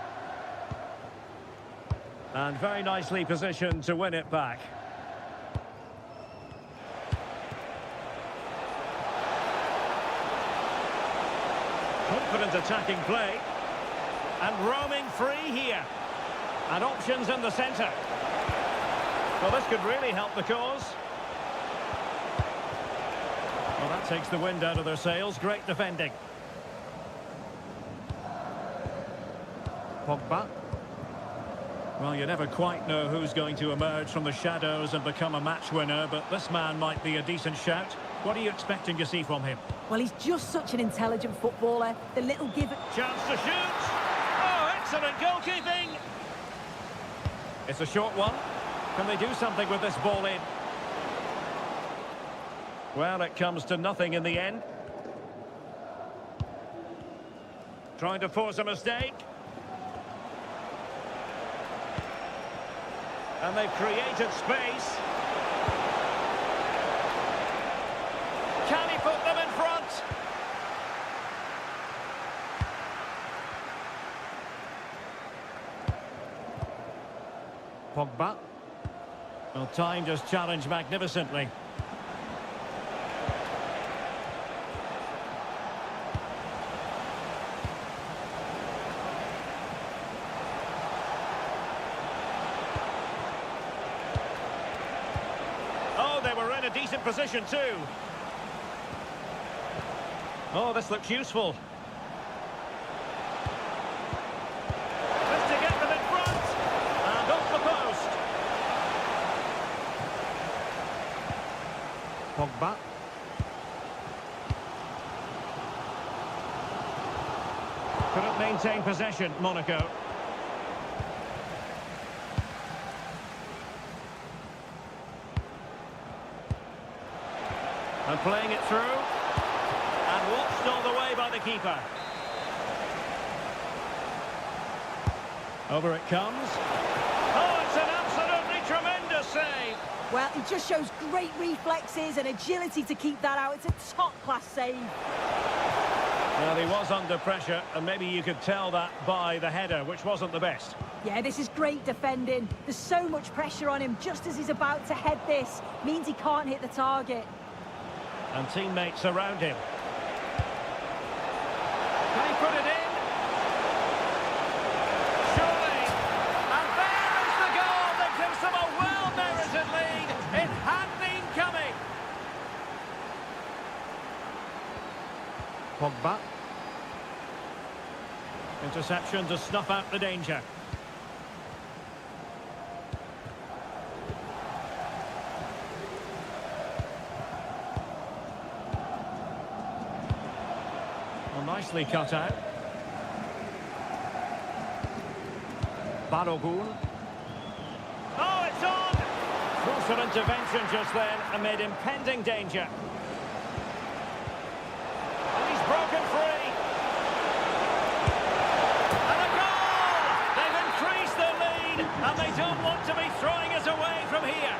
And very nicely positioned to win it back. Confident attacking play. And roaming free here. And options in the centre. Well, this could really help the cause. Well, that takes the wind out of their sails. Great defending. Pogba. Well, you never quite know who's going to emerge from the shadows and become a match winner, but this man might be a decent shout. What are you expecting to see from him? Well, he's just such an intelligent footballer. The little give... Chance to shoot! Oh, excellent goalkeeping! It's a short one. Can they do something with this ball in? Well, it comes to nothing in the end. Trying to force a mistake. And they've created space. Can he put them in front? Pogba. Well, time just challenged magnificently. Oh, they were in a decent position too. Oh, this looks useful. Just to get them in front. And off the post. Pogba. Couldn't maintain possession, Monaco. And playing it through. And watched all the way by the keeper. Over it comes. Oh, it's an absolutely tremendous save. Well, he just shows great reflexes and agility to keep that out. It's a top-class save. Well, he was under pressure, and maybe you could tell that by the header, which wasn't the best. Yeah, this is great defending. There's so much pressure on him just as he's about to head this. Means he can't hit the target. And teammates around him. Can he put it in? Surely. And there is the goal that gives them a well-merited lead. It had been coming. Pogba. Interception to snuff out the danger. Well, nicely cut out. Voron. Oh, it's on! Crucial intervention just then amid impending danger. And he's broken free. And a goal! They've increased their lead, and they don't want to be throwing it away from here.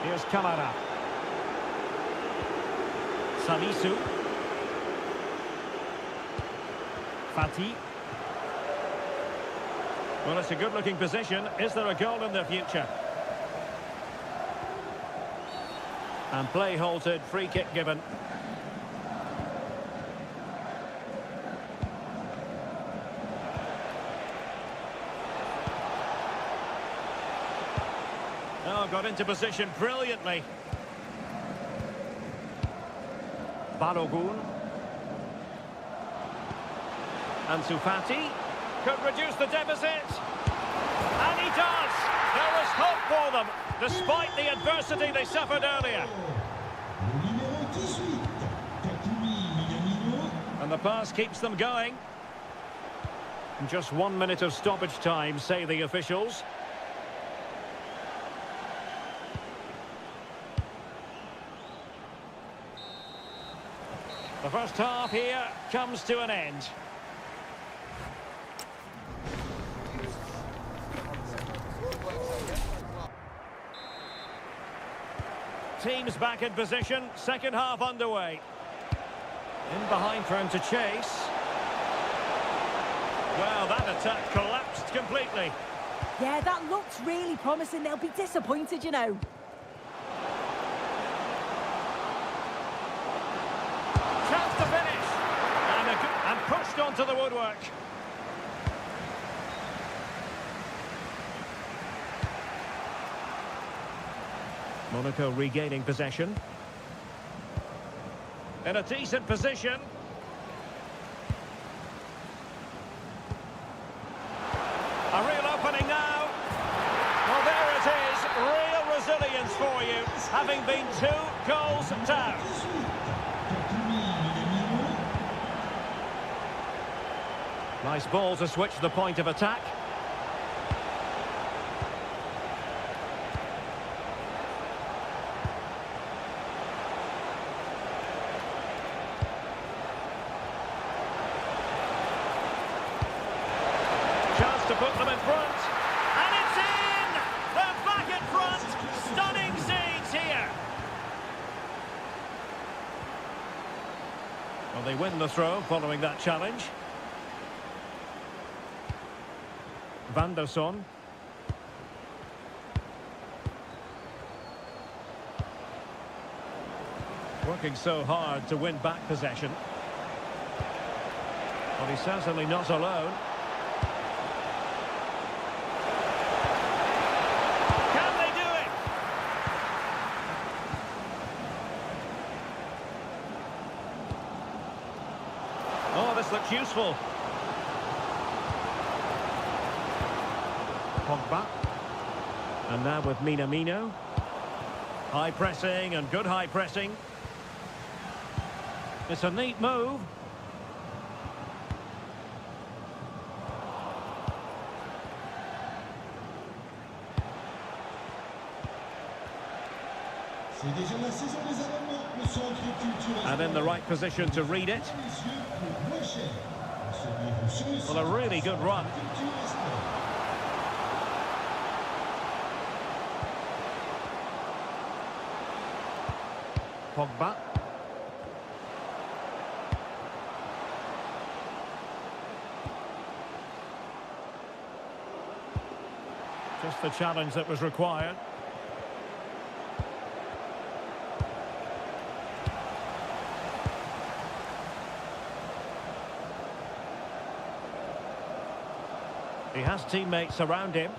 Here's Kamara. Salisu. Fati. Well, it's a good-looking position. Is there a goal in the future? And play halted, free kick given. Oh, got into position brilliantly. Voron. And Fati could reduce the deficit. And he does. There was hope for them, despite the adversity they suffered earlier. And the pass keeps them going. And just 1 minute of stoppage time, say the officials. The first half here comes to an end. Teams back in position, second half underway. In behind for him to chase. Well, that attack collapsed. collapsed completely. Yeah, that looks really promising. They'll be disappointed, you know. Chance to finish. And pushed onto the woodwork. Monaco regaining possession. In a decent position. A real opening now. Well, there it is. Real resilience for you, having been 2 goals down. Nice ball to switch the point of attack. Chance to put them in front. And it's in! They're back in front. Stunning scenes here. Well, they win the throw following that challenge. Van der Son. Working so hard to win back possession. But he's certainly not alone. Can they do it? Oh, this looks useful. Pogba. And now with Minamino. High pressing and good high pressing. It's a neat move. And in the right position to read it. Well, a really good run. Pogba. Just the challenge that was required. He has teammates around him.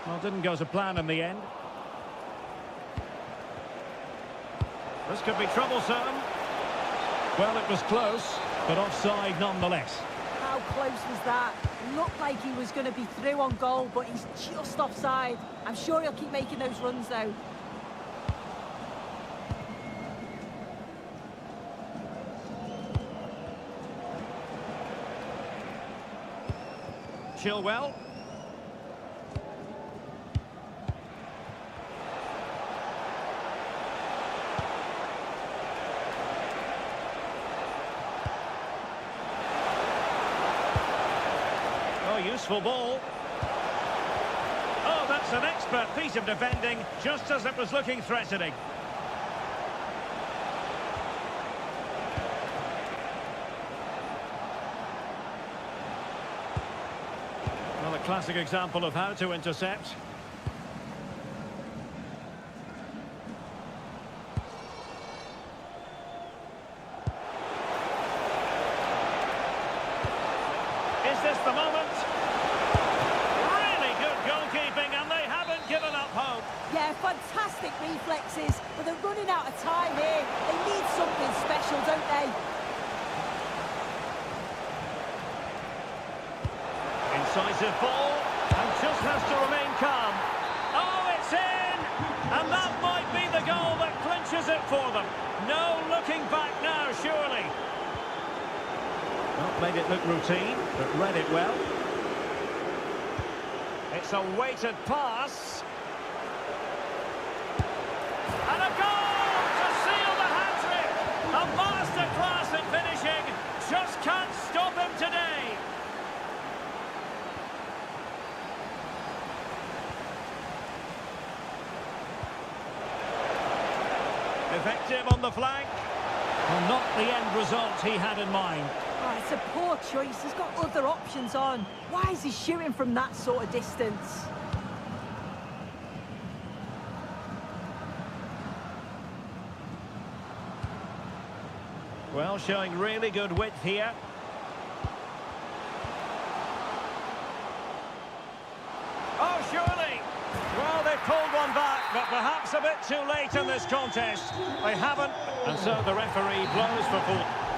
Well, didn't go to plan in the end. This could be troublesome. Well, it was close, but offside nonetheless. How close was that? Looked like he was going to be through on goal, but he's just offside. I'm sure he'll keep making those runs, though. Chilwell. Useful ball. Oh, that's an expert piece of defending, just as it was looking threatening. Well, a classic example of how to intercept. Is this the moment? Yeah, fantastic reflexes, but they're running out of time here. They need something special, don't they? Incisive ball, and just has to remain calm. Oh, it's in! And that might be the goal that clinches it for them. No looking back now, surely. Well, made it look routine, but read it well. It's a weighted pass. And a goal to seal the hat-trick! A masterclass in finishing. Just can't stop him today. Effective on the flank. Well, not the end result he had in mind. Oh, it's a poor choice. He's got other options on. Why is he shooting from that sort of distance? Well, showing really good width here. Oh, surely! Well, they've pulled one back, but perhaps a bit too late in this contest. They haven't, and so the referee blows for full.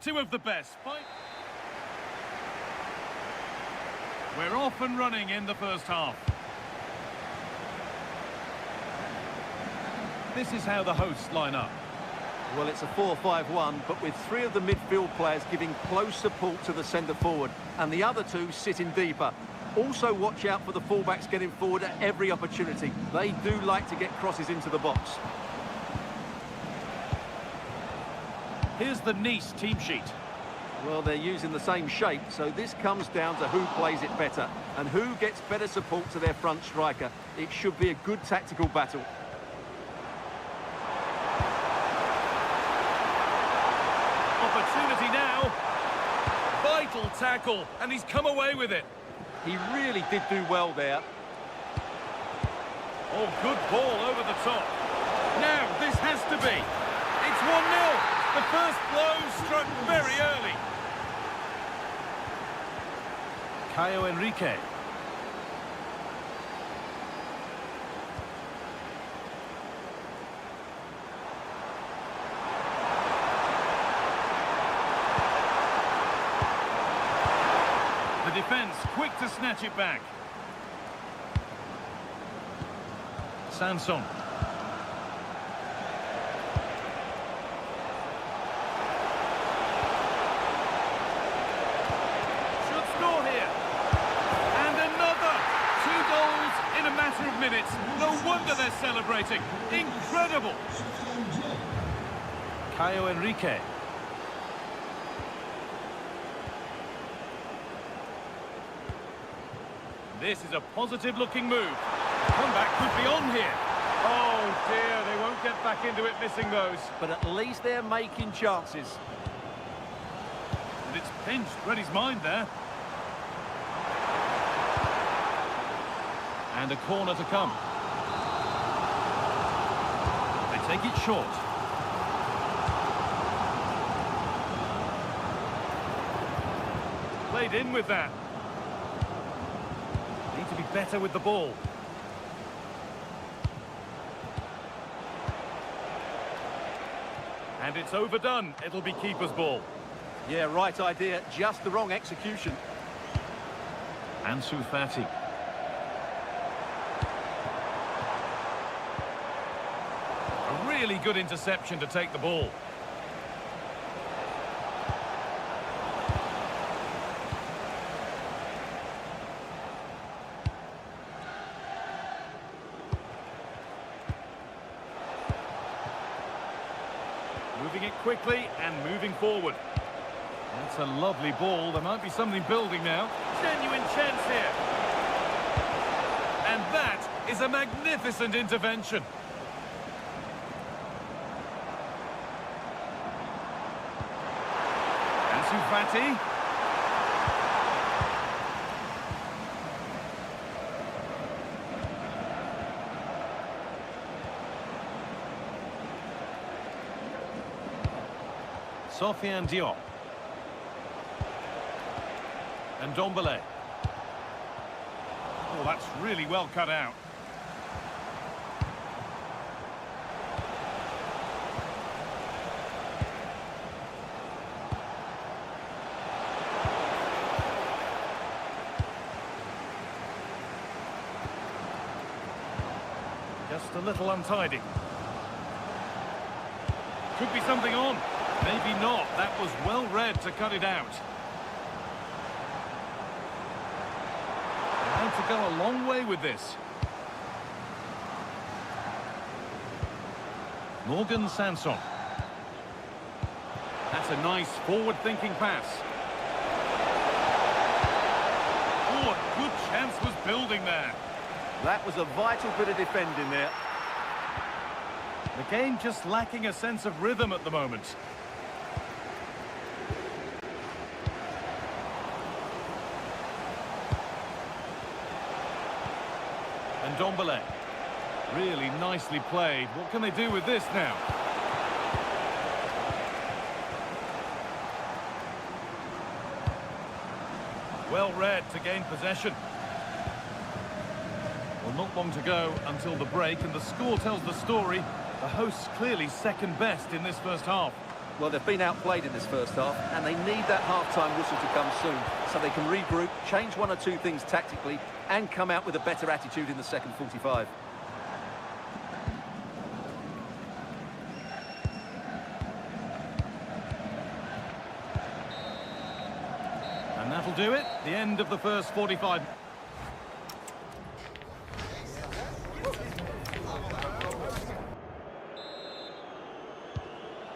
Two of the best. We're off and running in the first half. This is how the hosts line up. Well, it's a 4-5-1, but with three of the midfield players giving close support to the centre forward, and the other two sitting deeper. Also watch out for the fullbacks getting forward at every opportunity. They do like to get crosses into the box. Here's the Nice team sheet. Well, they're using the same shape, so this comes down to who plays it better and who gets better support to their front striker. It should be a good tactical battle. Opportunity now. Vital tackle, and he's come away with it. He really did do well there. Oh, good ball over the top. Now, this has to be. It's 1-0. The first blow struck very early. Caio Henrique. The defence quick to snatch it back. Sanson. Minutes. No wonder they're celebrating. Incredible. Caio Henrique. This is a positive-looking move. The comeback could be on here. Oh dear, they won't get back into it missing those. But at least they're making chances. And it's pinched Reddy's mind there. And a corner to come. They take it short. Played in with that. Need to be better with the ball. And it's overdone. It'll be keeper's ball. Yeah, right idea, just the wrong execution. Ansu Fati. A really good interception to take the ball. Moving it quickly and moving forward. That's a lovely ball. There might be something building now. Genuine chance here. And that is a magnificent intervention. Ansu Fati. Sofiane Diop. And Ndombele. Oh, that's really well cut out. Just a little untidy. Could be something on. Maybe not. That was well read to cut it out. And to go a long way with this. Morgan Sanson. That's a nice forward-thinking pass. Oh, a good chance was building there. That was a vital bit of defending there. The game just lacking a sense of rhythm at the moment. And Ndombele. Really nicely played. What can they do with this now? Well read to gain possession. Well, not long to go until the break, and the score tells the story. The hosts clearly second best in this first half. Well, they've been outplayed in this first half, and they need that half-time whistle to come soon, so they can regroup, change one or two things tactically, and come out with a better attitude in the second 45. And that'll do it. The end of the first 45.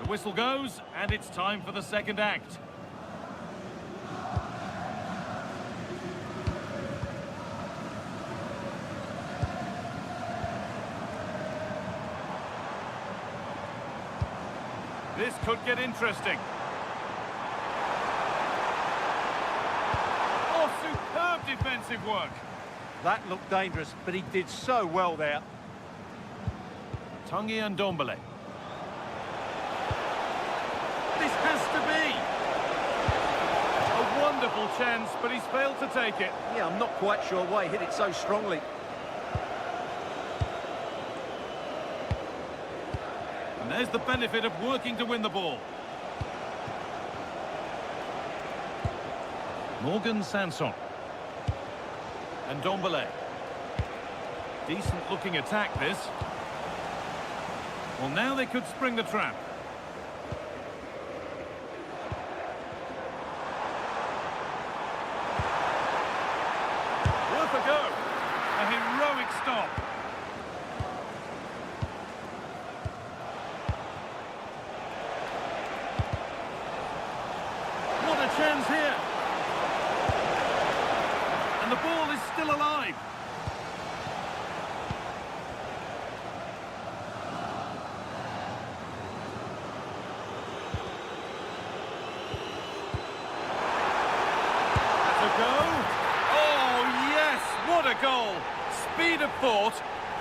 The whistle goes, and it's time for the second act. This could get interesting. Oh, superb defensive work. That looked dangerous, but he did so well there. Tanguy Ndombele. This has to be a wonderful chance, but he's failed to take it. Yeah, I'm not quite sure why he hit it so strongly. And there's the benefit of working to win the ball. Morgan Sanson. And Ndombele. Decent looking attack, this. Well, now they could spring the trap. Worth a go. A heroic stop. What a chance here. And the ball is still alive. That's a go. Oh, yes, what a goal. Speed of thought,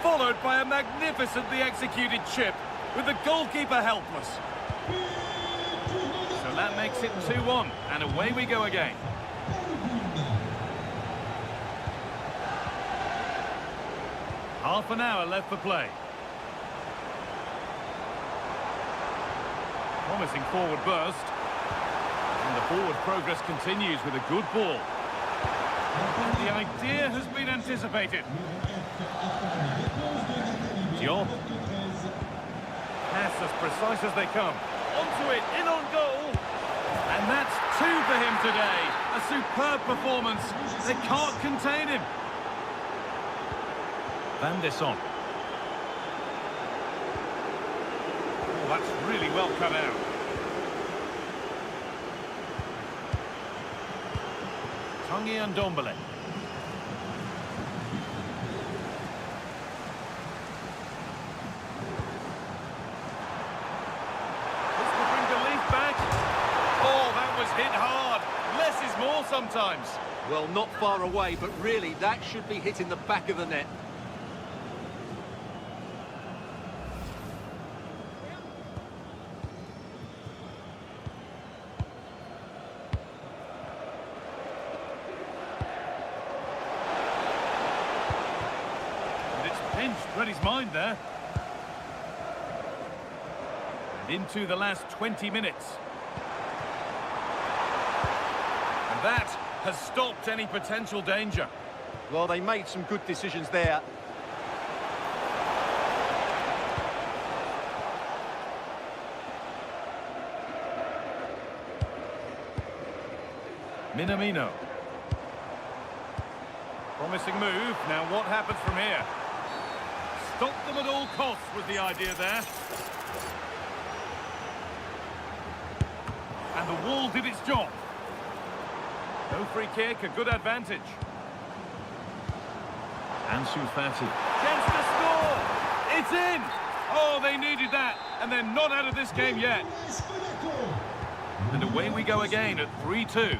followed by a magnificently executed chip, with the goalkeeper helpless. So that makes it 2-1, and away we go again. Half an hour left for play. Promising forward burst. And the forward progress continues with a good ball. The idea has been anticipated. Diop. Pass as precise as they come. Onto it, in on goal. And that's 2 for him today. A superb performance. They can't contain him. Van der Son. Oh, that's really well cut out. Tanguy Ndombele. This will bring the lead back. Oh, that was hit hard. Less is more sometimes. Well, not far away, but really, that should be hitting the back of the net. Read his mind there. And into the last 20 minutes. And that has stopped any potential danger. Well, they made some good decisions there. Minamino. Promising move. Now what happens from here? Stop them at all costs was the idea there. And the wall did its job. No free kick, a good advantage. Ansu Fati. Chance to score! It's in! Oh, they needed that, and they're not out of this game yet. And away we go again at 3-2.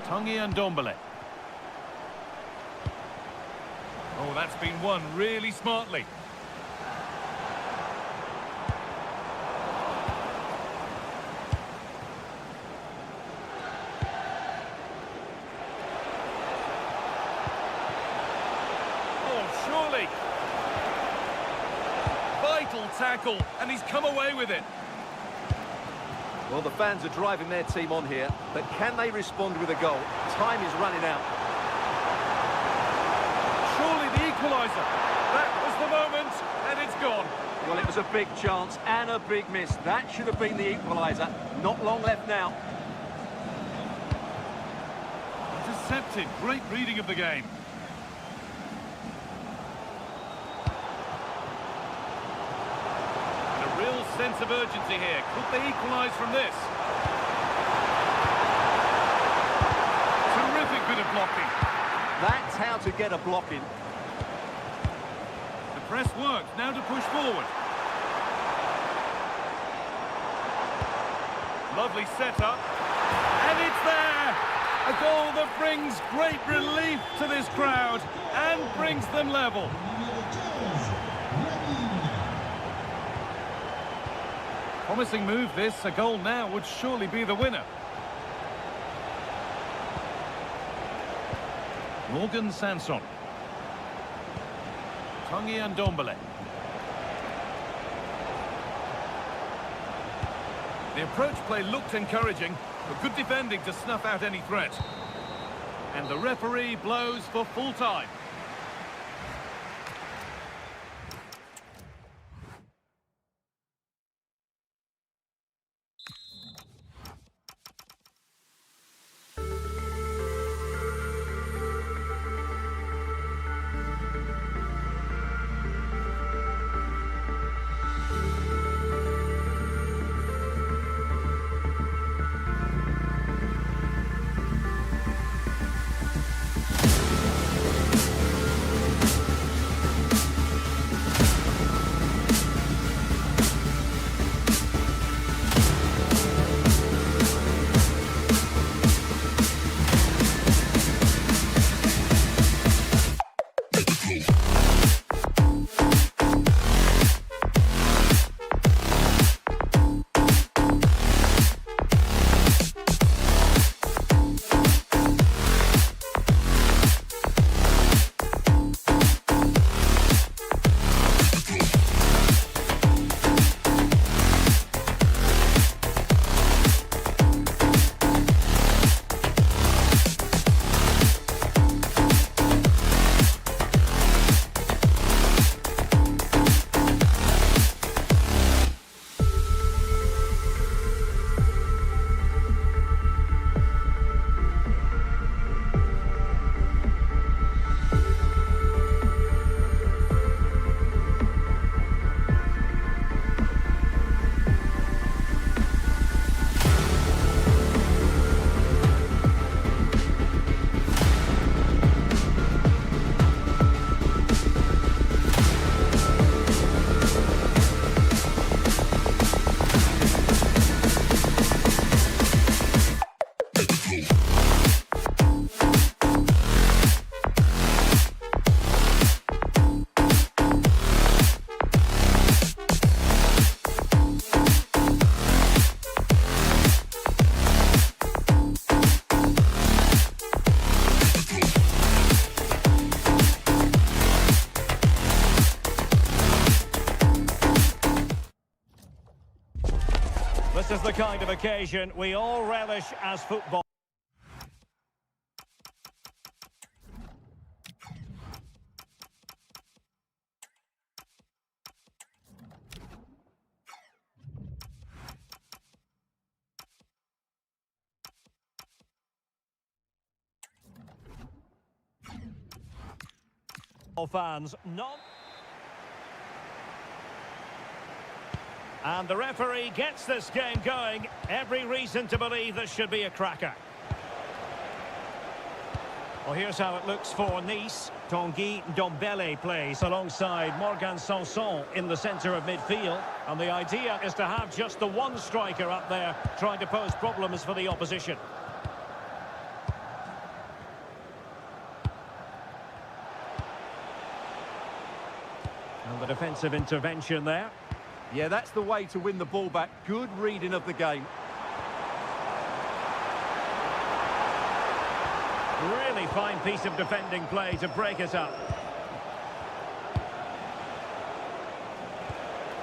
Tanguy Ndombele. Oh, that's been won really smartly. Oh, surely. Vital tackle, and he's come away with it. Well, the fans are driving their team on here, but can they respond with a goal? Time is running out. Surely the equaliser. That was the moment, and it's gone. Well, it was a big chance and a big miss. That should have been the equaliser. Not long left now. Intercepted. Great reading of the game. And a real sense of urgency here. Could they equalise from this? Terrific bit of blocking. That's how to get a block in. The press works. Now to push forward. Lovely setup. And it's there! A goal that brings great relief to this crowd and brings them level. Promising move this. A goal now would surely be the winner. Morgan Sanson. Tanguy Ndombele. The approach play looked encouraging, but good defending to snuff out any threat. And the referee blows for full time. is the kind of occasion we all relish as football. Fans, not. And the referee gets this game going. Every reason to believe this should be a cracker. Well, here's how it looks for Nice. Tanguy Ndombele plays alongside Morgan Sanson in the centre of midfield. And the idea is to have just the one striker up there trying to pose problems for the opposition. And the defensive intervention there. Yeah, that's the way to win the ball back. Good reading of the game. Really fine piece of defending play to break it up.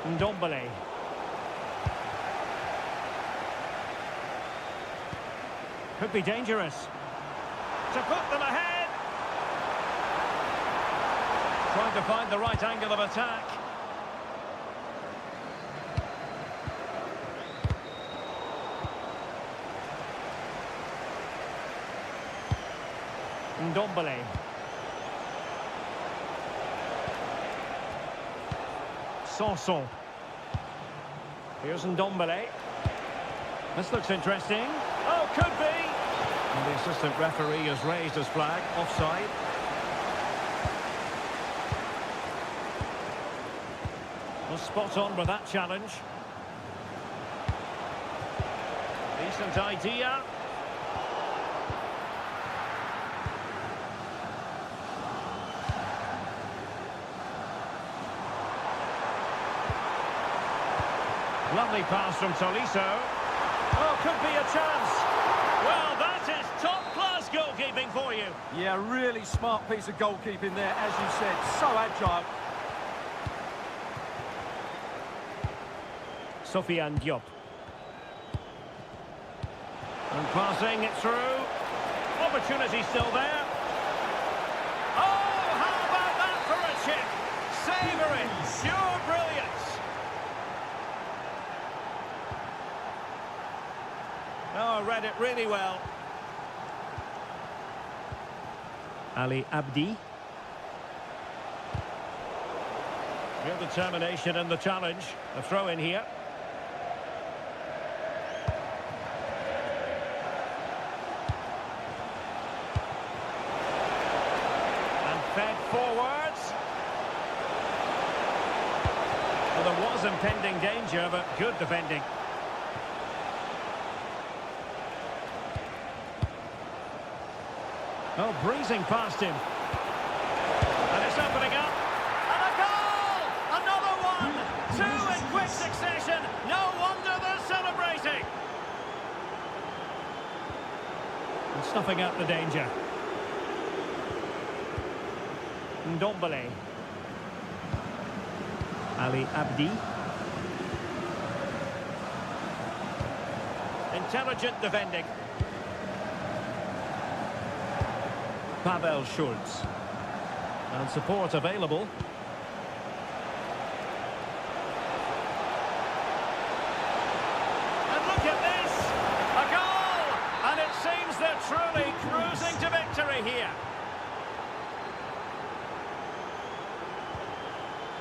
Ndombele. Could be dangerous. To put them ahead. Trying to find the right angle of attack. Ndombele. Sanson. Here's Ndombele. This looks interesting. Oh, could be. And the assistant referee has raised his flag. Offside. Well, spot on with that challenge. Decent idea. Lovely pass from Tolisso. Oh, could be a chance. Well, that is top-class goalkeeping for you. Yeah, really smart piece of goalkeeping there, as you said. So agile. Sofiane Diop. And passing it through. Opportunity still there. Oh, how about that for a chip? Savouring, pure brilliance. Oh, read it really well. Ali Abdi. Real determination in the challenge. A throw in here. Fed forwards. Well, there was impending danger, but good defending. Oh, breezing past him. And it's opening up. And a goal! Another one! Two in quick succession. No wonder they're celebrating. And snuffing out the danger. Ndombele. Ali Abdi. Intelligent defending. Pavel Schulz. And support available. And look at this! A goal! And it seems they're truly cruising to victory here.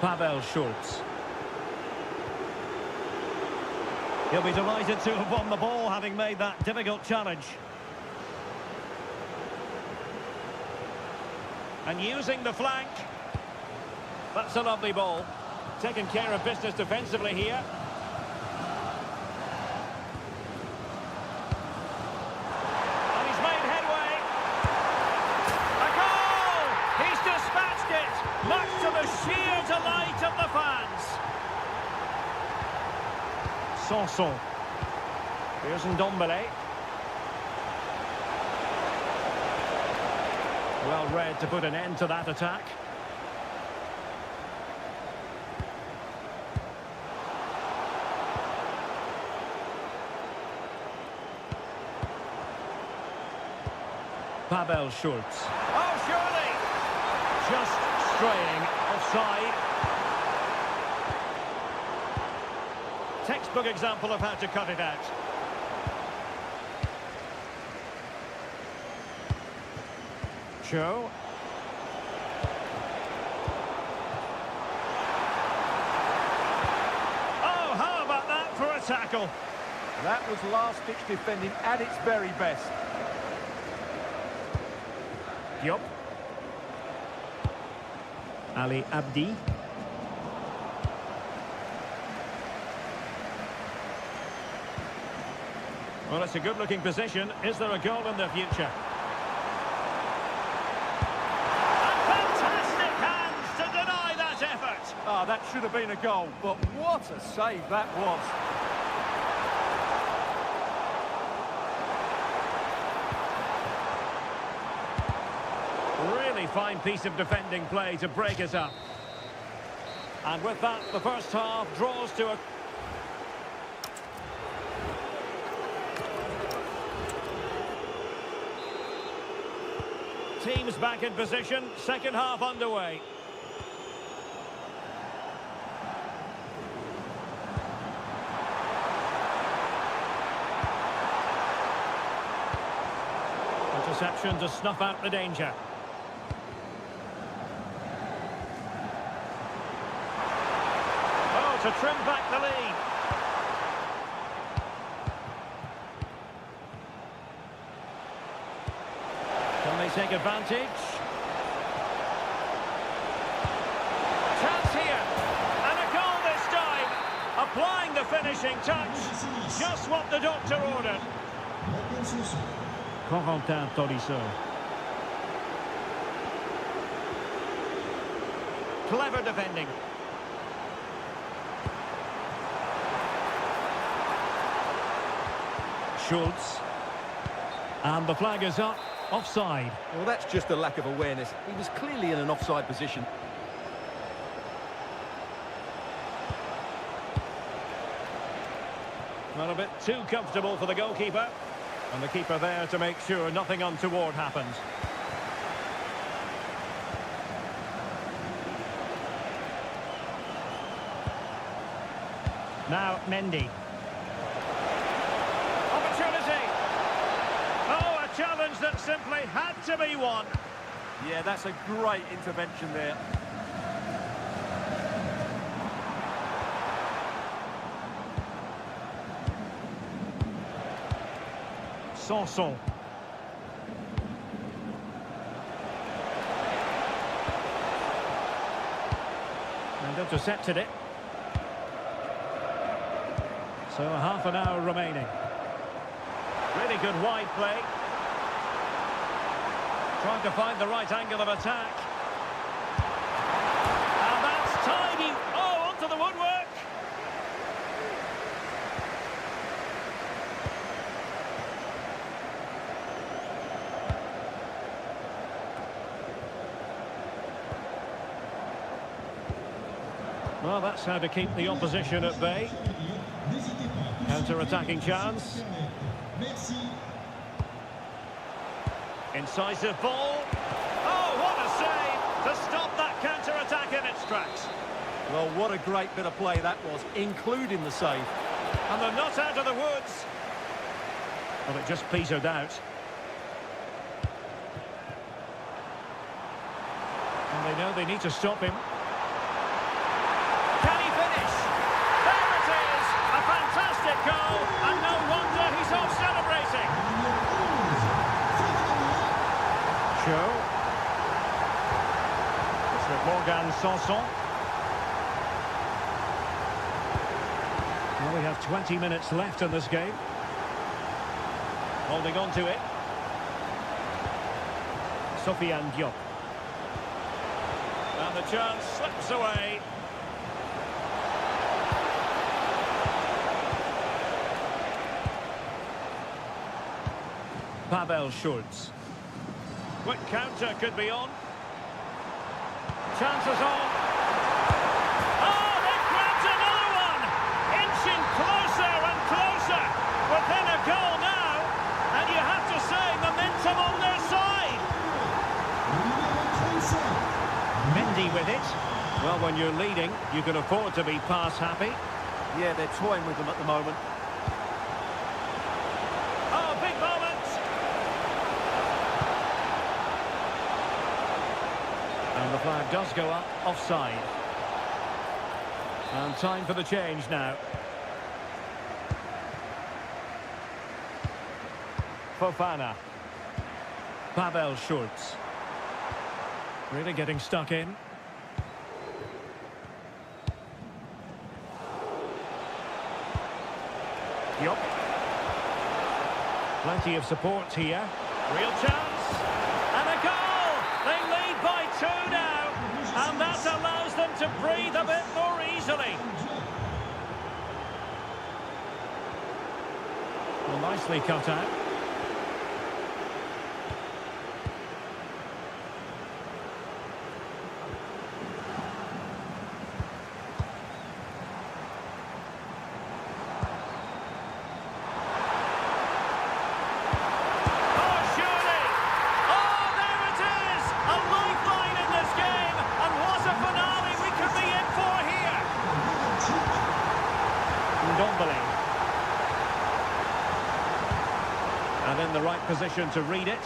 Pavel Schulz. He'll be delighted to have won the ball, having made that difficult challenge. And using the flank. That's a lovely ball. Taking care of business defensively here. And he's made headway. A goal! He's dispatched it, much to the sheer delight of the fans. Sanson. Here's Ndombele. Well read to put an end to that attack. Pavel Schultz. Oh, surely! Just straying offside. Textbook example of how to cut it out. Cho. Oh, how about that for a tackle? That was last-ditch defending at its very best. Diop. Ali Abdi. Well, it's a good-looking position. Is there a goal in the future? And fantastic hands to deny that effort. Ah, that should have been a goal, but what a save that was. Really fine piece of defending play to break us up. And with that, the first half draws to a... Teams back in position, second half underway. Interception to snuff out the danger. Oh, to trim back the lead. Can they take advantage? Chance here. And a goal this time. Applying the finishing touch. Just what the doctor ordered. Corentin Tolisso. Clever defending. Schultz. And the flag is up. Offside. Well, that's just a lack of awareness. He was clearly in an offside position. Well, a bit too comfortable for the goalkeeper. And the keeper there to make sure nothing untoward happens. Now, Mendy. Opportunity. Oh, a challenge that simply had to be won. Yeah, that's a great intervention there. Sanson. And intercepted it. So half an hour remaining. Really good wide play. Trying to find the right angle of attack. And that's tidy. Oh, onto the woodwork. Well, that's how to keep the opposition at bay. Counter-attacking chance. Incisive ball. Oh, what a save to stop that counter-attack in its tracks. Well, what a great bit of play that was, including the save. And they're not out of the woods. Well, it just petered out. And they know they need to stop him. Can he finish? There it is! A fantastic goal, and no wonder he's off celebrating. Show. It's with Morgan Sanson. Well, we have 20 minutes left in this game. Holding on to it. Sofiane Diop. And the chance slips away. Pavel Schultz. Quick counter could be on. Chances on. Oh, they've grabbed another one! Inching closer and closer. Within a goal now. And you have to say, momentum on their side. Mendy with it. Well, when you're leading, you can afford to be pass happy. Yeah, they're toying with them at the moment. Oh, big moment! And the flag does go up, offside. And time for the change now. Fofana. Pavel Schultz. Really getting stuck in. Yup. Plenty of support here. Real chance. And a goal! They lead by 2 now. And that allows them to breathe a bit more easily. Well, nicely cut out. And in the right position to read it.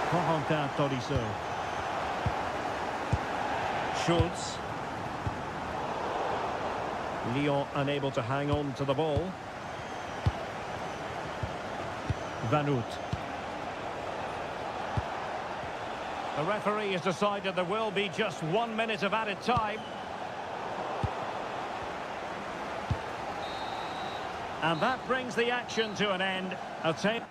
Corentin Tolisso. Schultz. Lyon unable to hang on to the ball. Vanut. The referee has decided there will be just 1 minute of added time. And that brings the action to an end. A tape.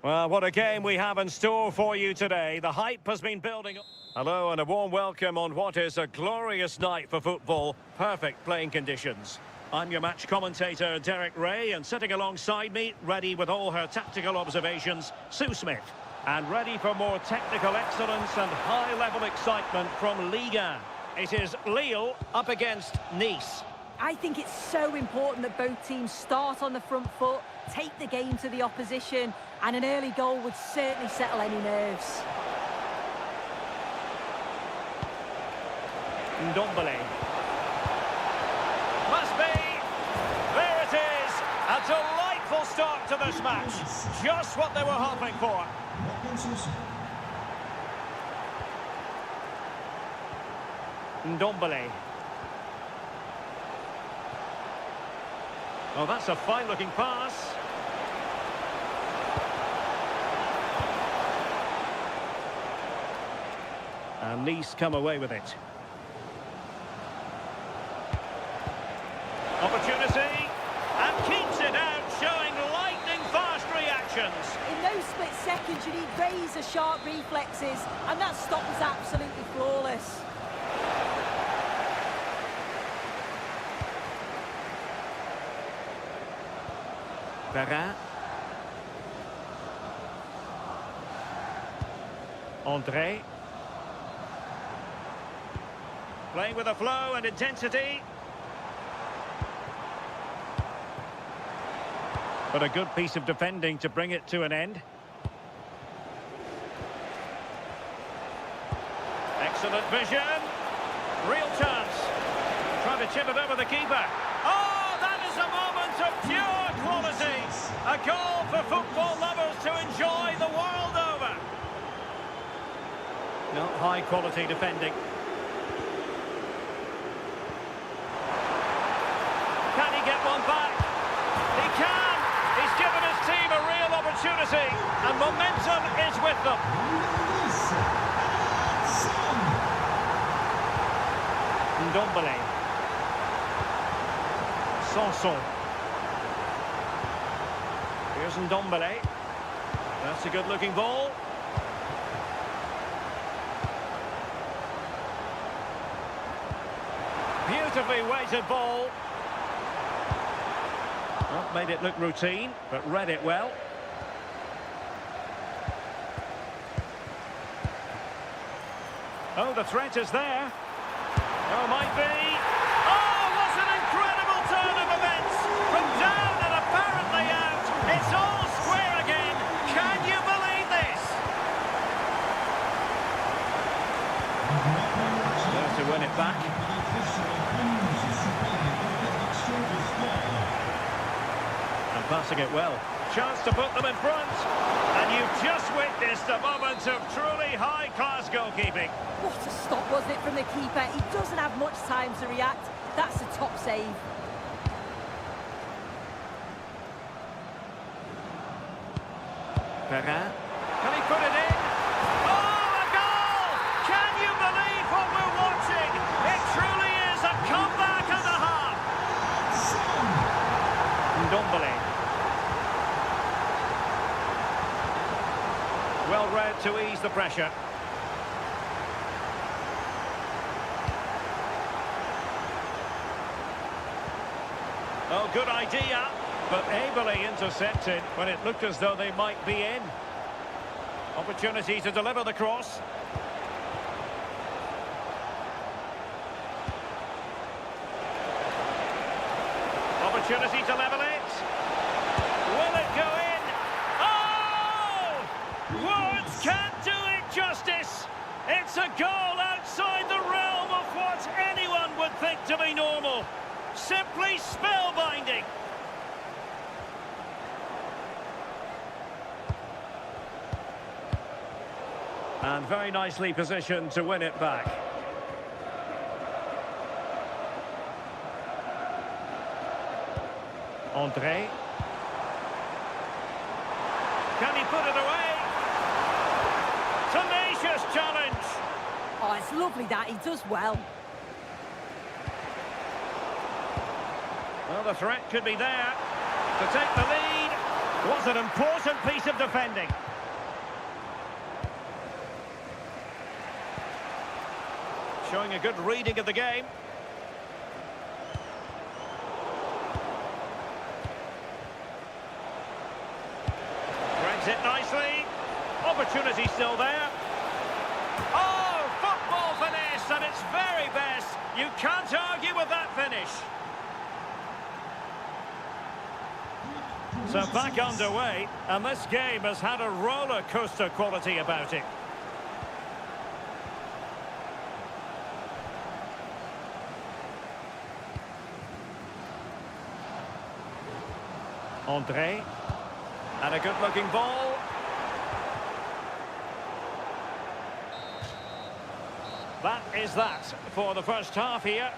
Well, what a game we have in store for you today. The hype has been building. Hello and a warm welcome on what is a glorious night for football. Perfect playing conditions. I'm your match commentator, Derek Ray, and sitting alongside me, ready with all her tactical observations, Sue Smith. And ready for more technical excellence and high-level excitement from Liga. It is Lille up against Nice. I think it's so important that both teams start on the front foot, take the game to the opposition, and an early goal would certainly settle any nerves. Ndombele. Must be. There it is. A delightful start to this match. Just what they were hoping for. Ndombele. Oh, that's a fine-looking pass. And Nice come away with it. seconds, you need razor-sharp reflexes, and that stop was absolutely flawless. Voron. André. Playing with a flow and intensity. But a good piece of defending to bring it to an end. Excellent vision. Real chance. Trying to chip it over the keeper. Oh, that is a moment of pure quality. A goal for football lovers to enjoy the world over. Not high quality defending. Can he get one back? He can! He's given his team a real opportunity, and momentum is with them. Ndombele. Sanson. Here's Ndombele. That's a good-looking ball. Beautifully weighted ball. Not made it look routine, but read it well. Oh, the threat is there. Oh, might be. Oh, what an incredible turn of events. From down and apparently out, it's all square again. Can you believe this? There to win it back. And passing it well. Chance to put them in front. And you've just witnessed a moment of truly high-class goalkeeping. What a stop, wasn't it, from the keeper? He doesn't have much time to react. That's a top save. Voron. Can he put it in? Oh, a goal! Can you believe what we're watching? It truly is a comeback and a half. Ndombele. Well read to ease the pressure. Oh, good idea, but ably intercepted when it looked as though they might be in. Opportunity to deliver the cross. Opportunity to level it. Will it go in? Oh! Words can't do it justice. It's a goal outside the realm of what anyone would think to be normal. Simply spellbinding. And very nicely positioned to win it back. André. Can he put it away? Tenacious challenge. Oh, it's lovely that. He does well. Well, the threat could be there to take the lead. Was an important piece of defending. Showing a good reading of the game. Threads it nicely. Opportunity still there. Oh, football finesse at its very best. You can't argue with that finish. So back underway, and this game has had a roller coaster quality about it. André, and a good-looking ball. That is that for the first half here.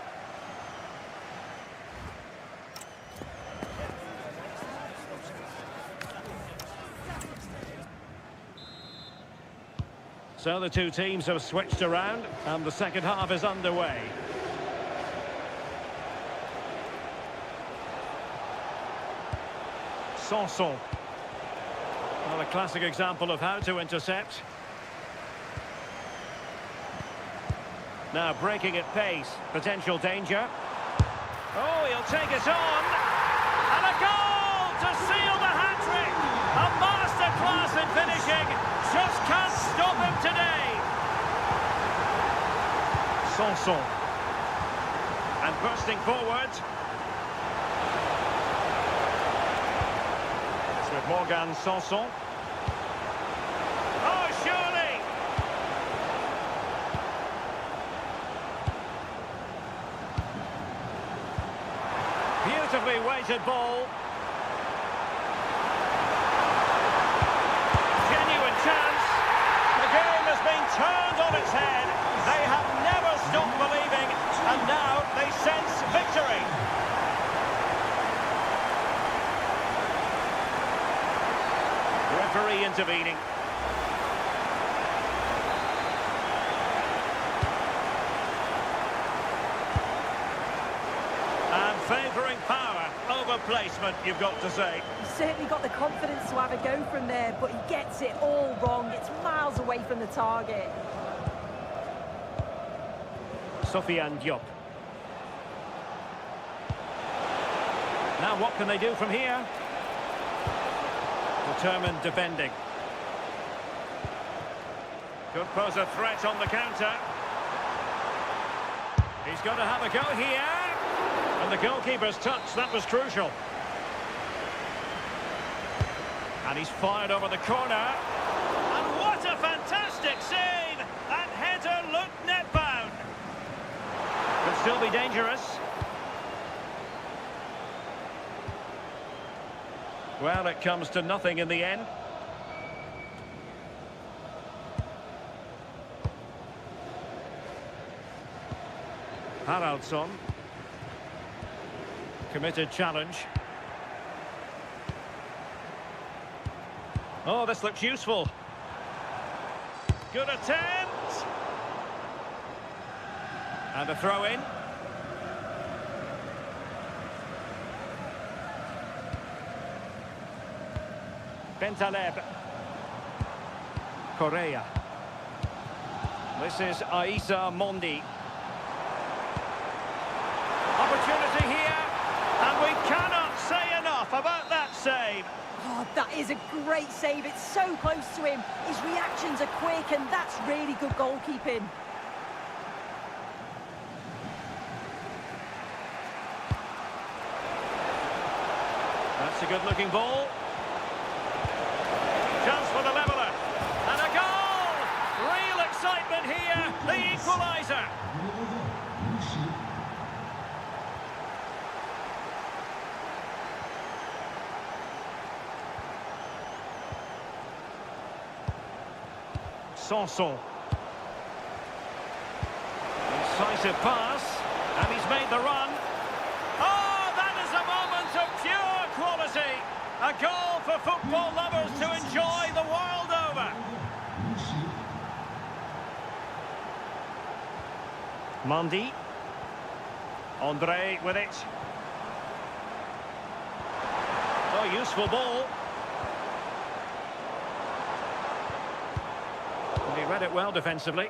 So the two teams have switched around, and the second half is underway. Sanson. Well, a classic example of how to intercept. Now breaking at pace, potential danger. Oh, he'll take it on. And a goal to seal the hat-trick. A masterclass in finishing. Just can't stop him today. Sanson. And bursting forward. It's with Morgan Sanson. Oh, surely! Beautifully weighted ball. Genuine chance. The game has been turned on its head. They have never stopped believing, and now they sense victory. Referee intervening. And favouring power over placement, you've got to say. He's certainly got the confidence to have a go from there, but he gets it all wrong. It's miles away from the target. Sofiane Diop. Now what can they do from here? Determined defending. Could pose a threat on the counter. He's got to have a go here. And the goalkeeper's touch, that was crucial. And he's fired over the corner. And what a fantastic save! That header looked net-bound. Could still be dangerous. Well, it comes to nothing in the end. Haraldsson. Committed challenge. Oh, this looks useful. Good attempt. And a throw in. Bentaleb. Correa. This is Aissa Mondi. Opportunity here, and we cannot say enough about that save. Oh, that is a great save. It's so close to him. His reactions are quick, and that's really good goalkeeping. That's a good-looking ball. Chance for the leveller. And a goal! Real excitement here. The equaliser. Sanson. Incisive pass. And he's made the run. Oh, that is a moment of pure quality. A goal for football lovers to enjoy the world over. Mondi. Andre with it. Oh, useful ball. He read it well defensively.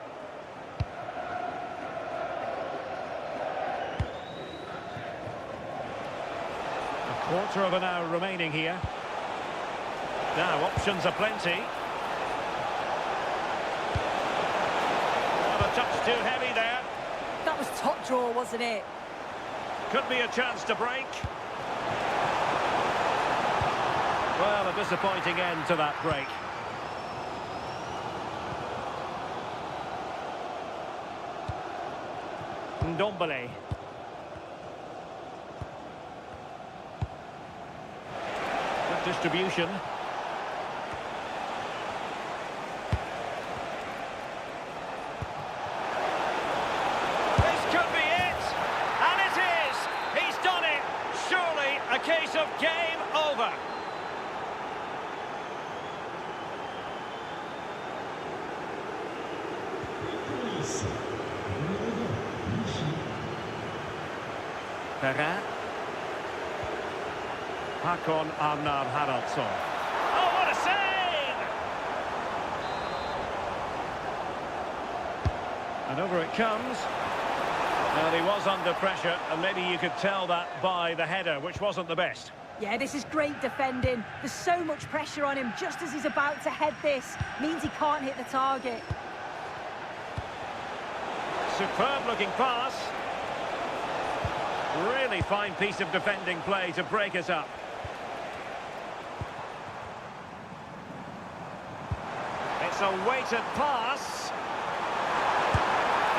A quarter of an hour remaining here. Now, options are plenty. Well, a touch too heavy there. That was top draw, wasn't it? Could be a chance to break. Well, a disappointing end to that break. Ndombele. Good distribution. This could be it, and it is. He's done it. Surely a case of game over. Perrin. Hakon Arnar Haraldsson. Oh, what a save! And over it comes. Well, he was under pressure, and maybe you could tell that by the header, which wasn't the best. Yeah, this is great defending. There's so much pressure on him just as he's about to head this. Means he can't hit the target. Superb looking pass. Really fine piece of defending play to break us up. It's a weighted pass.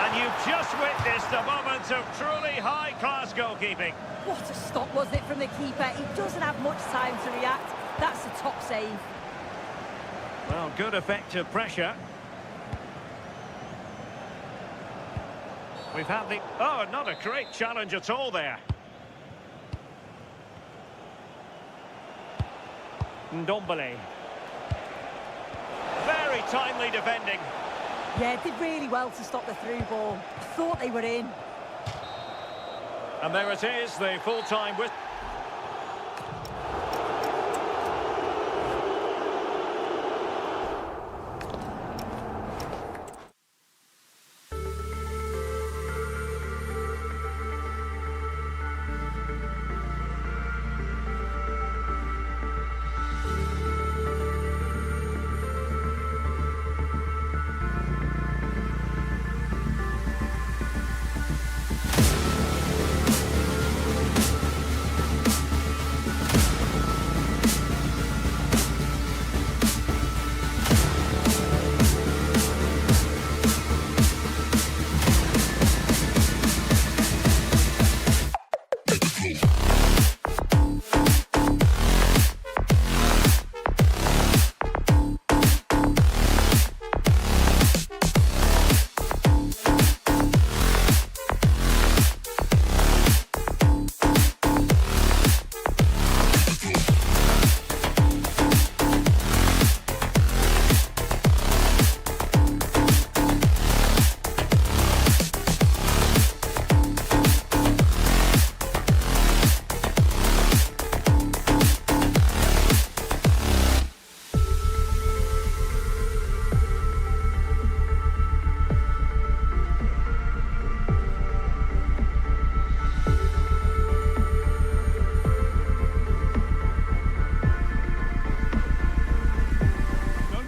And you've just witnessed a moment of truly high-class goalkeeping. What a stop, wasn't it, from the keeper? He doesn't have much time to react. That's a top save. Well, good effective pressure. We've had the... Oh, not a great challenge at all there. Ndombele. Very timely defending. Yeah, did really well to stop the through ball. Thought they were in. And there it is, the full-time whistle.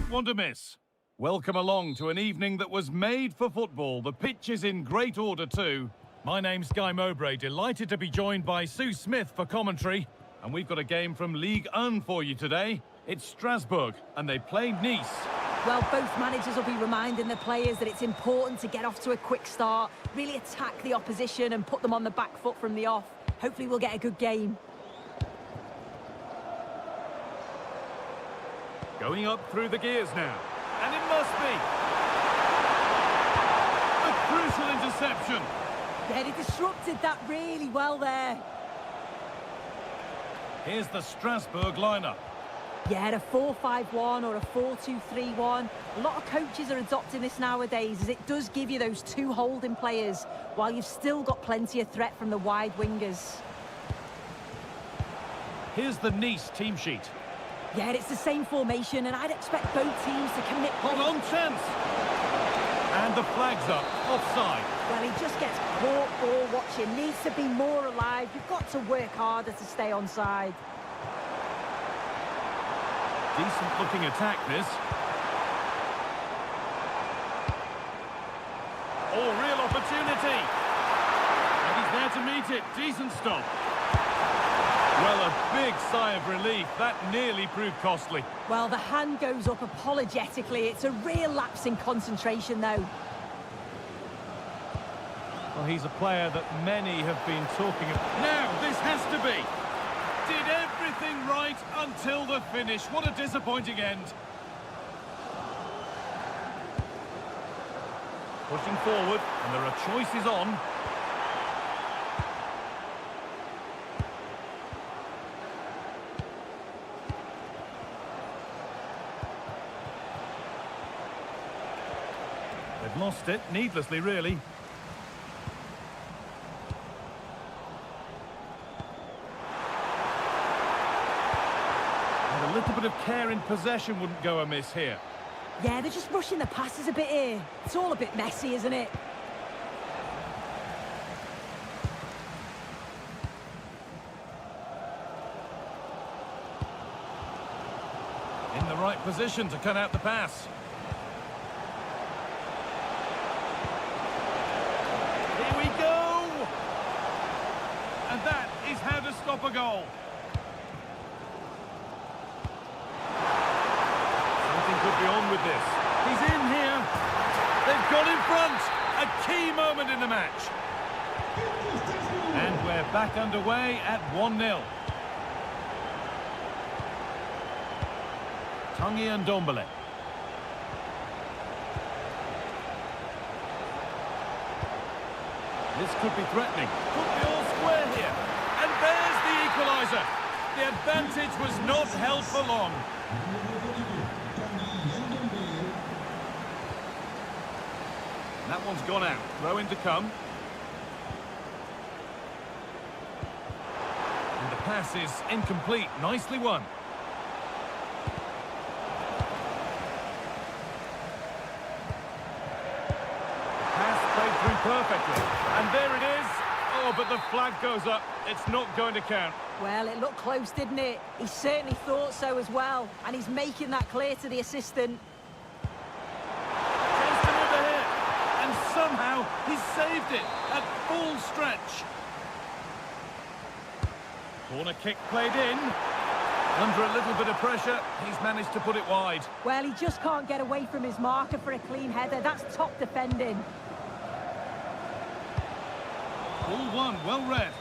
Want to miss. Welcome along to an evening that was made for football. The pitch is in great order too. My name's Guy Mowbray, delighted to be joined by Sue Smith for commentary. And we've got a game from Ligue 1 for you today. It's Strasbourg, and they play Nice. Well, both managers will be reminding the players that it's important to get off to a quick start, really attack the opposition and put them on the back foot from the off. Hopefully we'll get a good game. Going up through the gears now. And it must be. A crucial interception. Yeah, he disrupted that really well there. Here's the Strasbourg lineup. Yeah, a 4-5-1 or a 4-2-3-1. A lot of coaches are adopting this nowadays as it does give you those two holding players while you've still got plenty of threat from the wide wingers. Here's the Nice team sheet. Yeah, it's the same formation, and I'd expect both teams to commit... Hold on, chance! And the flag's up, offside. Well, he just gets caught ball watching, needs to be more alive. You've got to work harder to stay onside. Decent looking attack, this. Oh, real opportunity. And he's there to meet it. Decent stop. Well, a big sigh of relief. That nearly proved costly. Well, the hand goes up apologetically. It's a real lapse in concentration, though. Well, he's a player that many have been talking about. Now, this has to be. Did everything right until the finish. What a disappointing end. Pushing forward, and there are choices on. They've lost it, needlessly, really. And a little bit of care in possession wouldn't go amiss here. Yeah, they're just rushing the passes a bit here. It's all a bit messy, isn't it? right position to cut out the pass. Here we go! And that is how to stop a goal. Something could be on with this. He's in here. They've got in front. A key moment in the match. And we're back underway at 1-0. Tanguy Ndombele. This could be threatening. Could be all square here. And there's the equaliser. The advantage was not held for long. And that one's gone out. Throw in to come. And the pass is incomplete. Nicely won. Perfectly. And there it is. Oh, but the flag goes up. It's not going to count. Well, it looked close, didn't it? He certainly thought so as well. And he's making that clear to the assistant. Just another hit. And somehow he saved it at full stretch. Corner kick played in. Under a little bit of pressure, he's managed to put it wide. Well, he just can't get away from his marker for a clean header. That's top defending. All one, well read.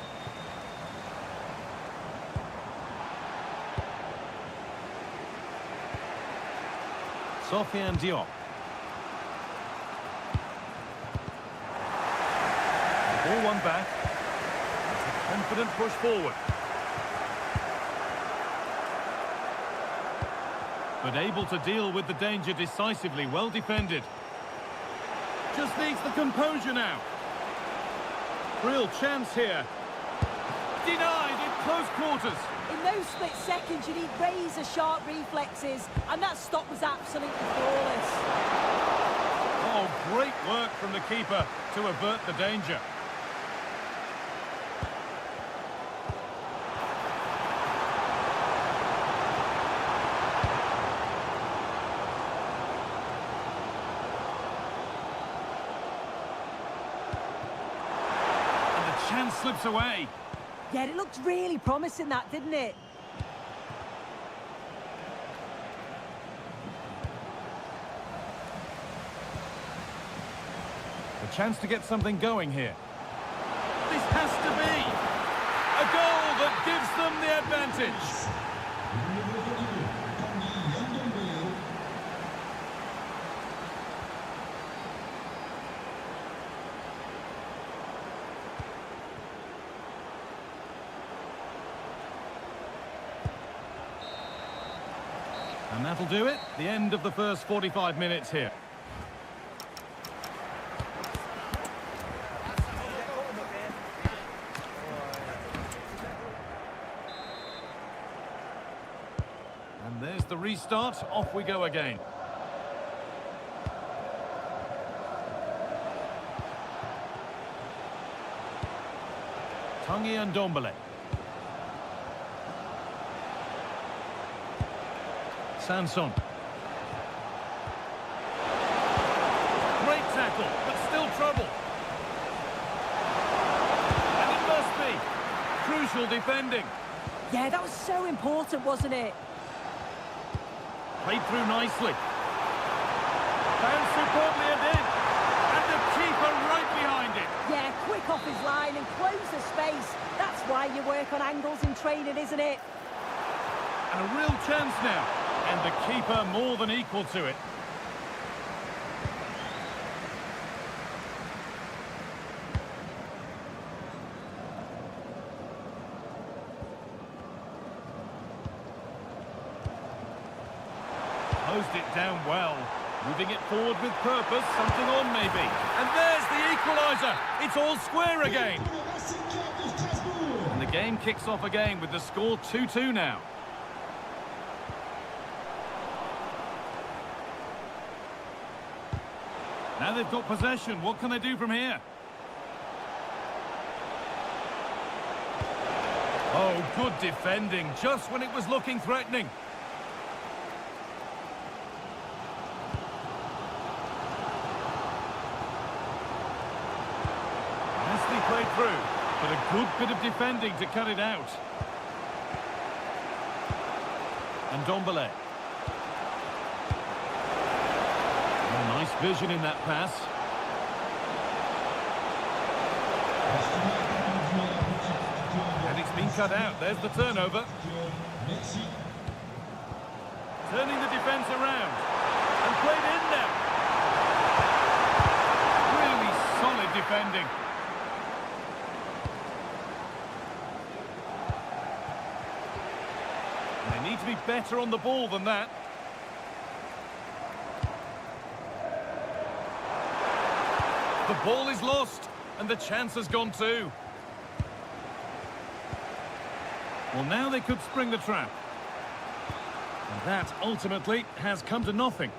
Sofiane Diop. Ball one back. It's a confident push forward. But able to deal with the danger decisively, well defended. Just needs the composure now. Real chance here. Denied in close quarters. In those split seconds, you need razor-sharp reflexes, and that stop was absolutely flawless. Oh, great work from the keeper to avert the danger. Chance slips away. Yeah, it looked really promising, that, didn't it? A chance to get something going here. This has to be a goal that gives them the advantage. And that'll do it. The end of the first 45 minutes here. And there's the restart. Off we go again. Tanguy Ndombele. Sanson. Great tackle, but still trouble. And it must be. Crucial defending. Yeah, that was so important, wasn't it? Played through nicely. Found superbly and in. And the keeper right behind it. Yeah, quick off his line and close the space. That's why you work on angles in training, isn't it? And a real chance now. And the keeper more than equal to it. Closed it down well. Moving it forward with purpose. Something on maybe. And there's the equaliser. It's all square again. And the game kicks off again with the score 2-2 now. Now they've got possession. What can they do from here? Oh, good defending, just when it was looking threatening. bit of defending to cut it out. And Ndombele. Oh, nice vision in that pass. And it's been cut out. There's the turnover. Turning the defence around. And played in there. Really solid defending. And they need to be better on the ball than that. The ball is lost, and the chance has gone too. Well, now they could spring the trap. And that, ultimately, has come to nothing.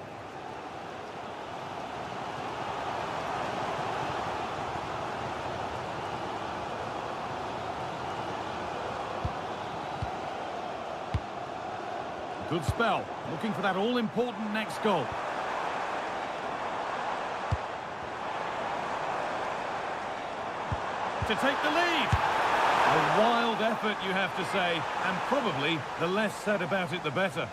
Good spell, looking for that all-important next goal. To take the lead. A wild effort, you have to say, and probably the less said about it, the better.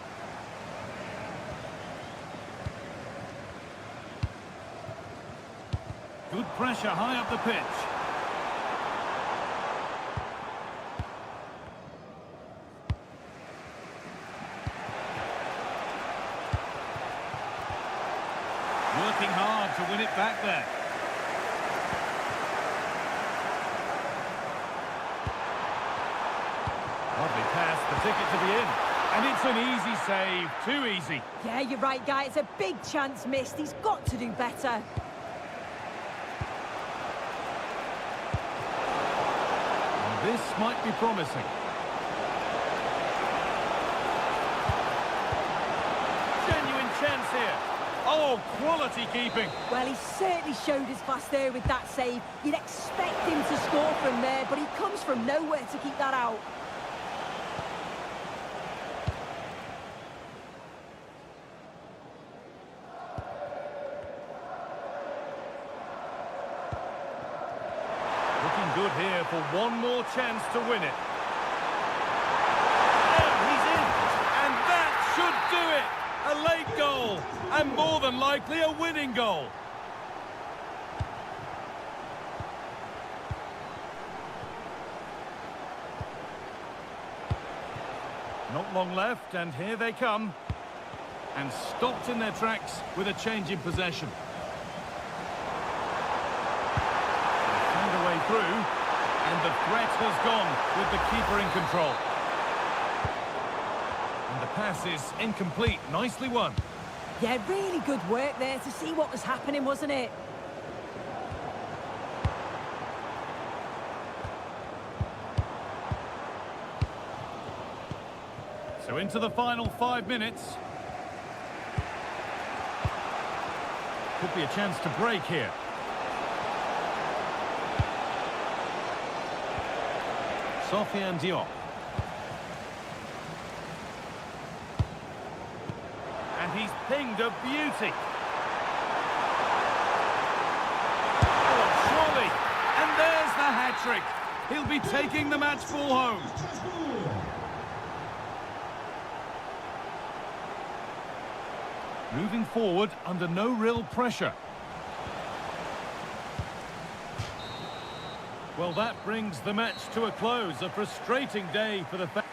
Good pressure high up the pitch. Working hard to win it back there. Lovely pass, the ticket to be in. And it's an easy save, too easy. Yeah, you're right, guy. It's a big chance missed. He's got to do better. And this might be promising. Genuine chance here. Oh, quality keeping. Well, he certainly showed his class there with that save. You'd expect him to score from there, but he comes from nowhere to keep that out. Good here for one more chance to win it. And he's in, and that should do it. A late goal, and more than likely a winning goal. Not long left, and here they come. And stopped in their tracks with a change in possession. Way through, and the threat has gone with the keeper in control. And the pass is incomplete. Nicely won. Yeah, really good work there to see what was happening, wasn't it? So into the final 5 minutes. Could be a chance to break here. Sofiane Diop. And he's pinged a beauty. Oh, surely. And there's the hat-trick. He'll be taking the match ball home. Moving forward under no real pressure. Well, that brings the match to a close. A frustrating day for the fans.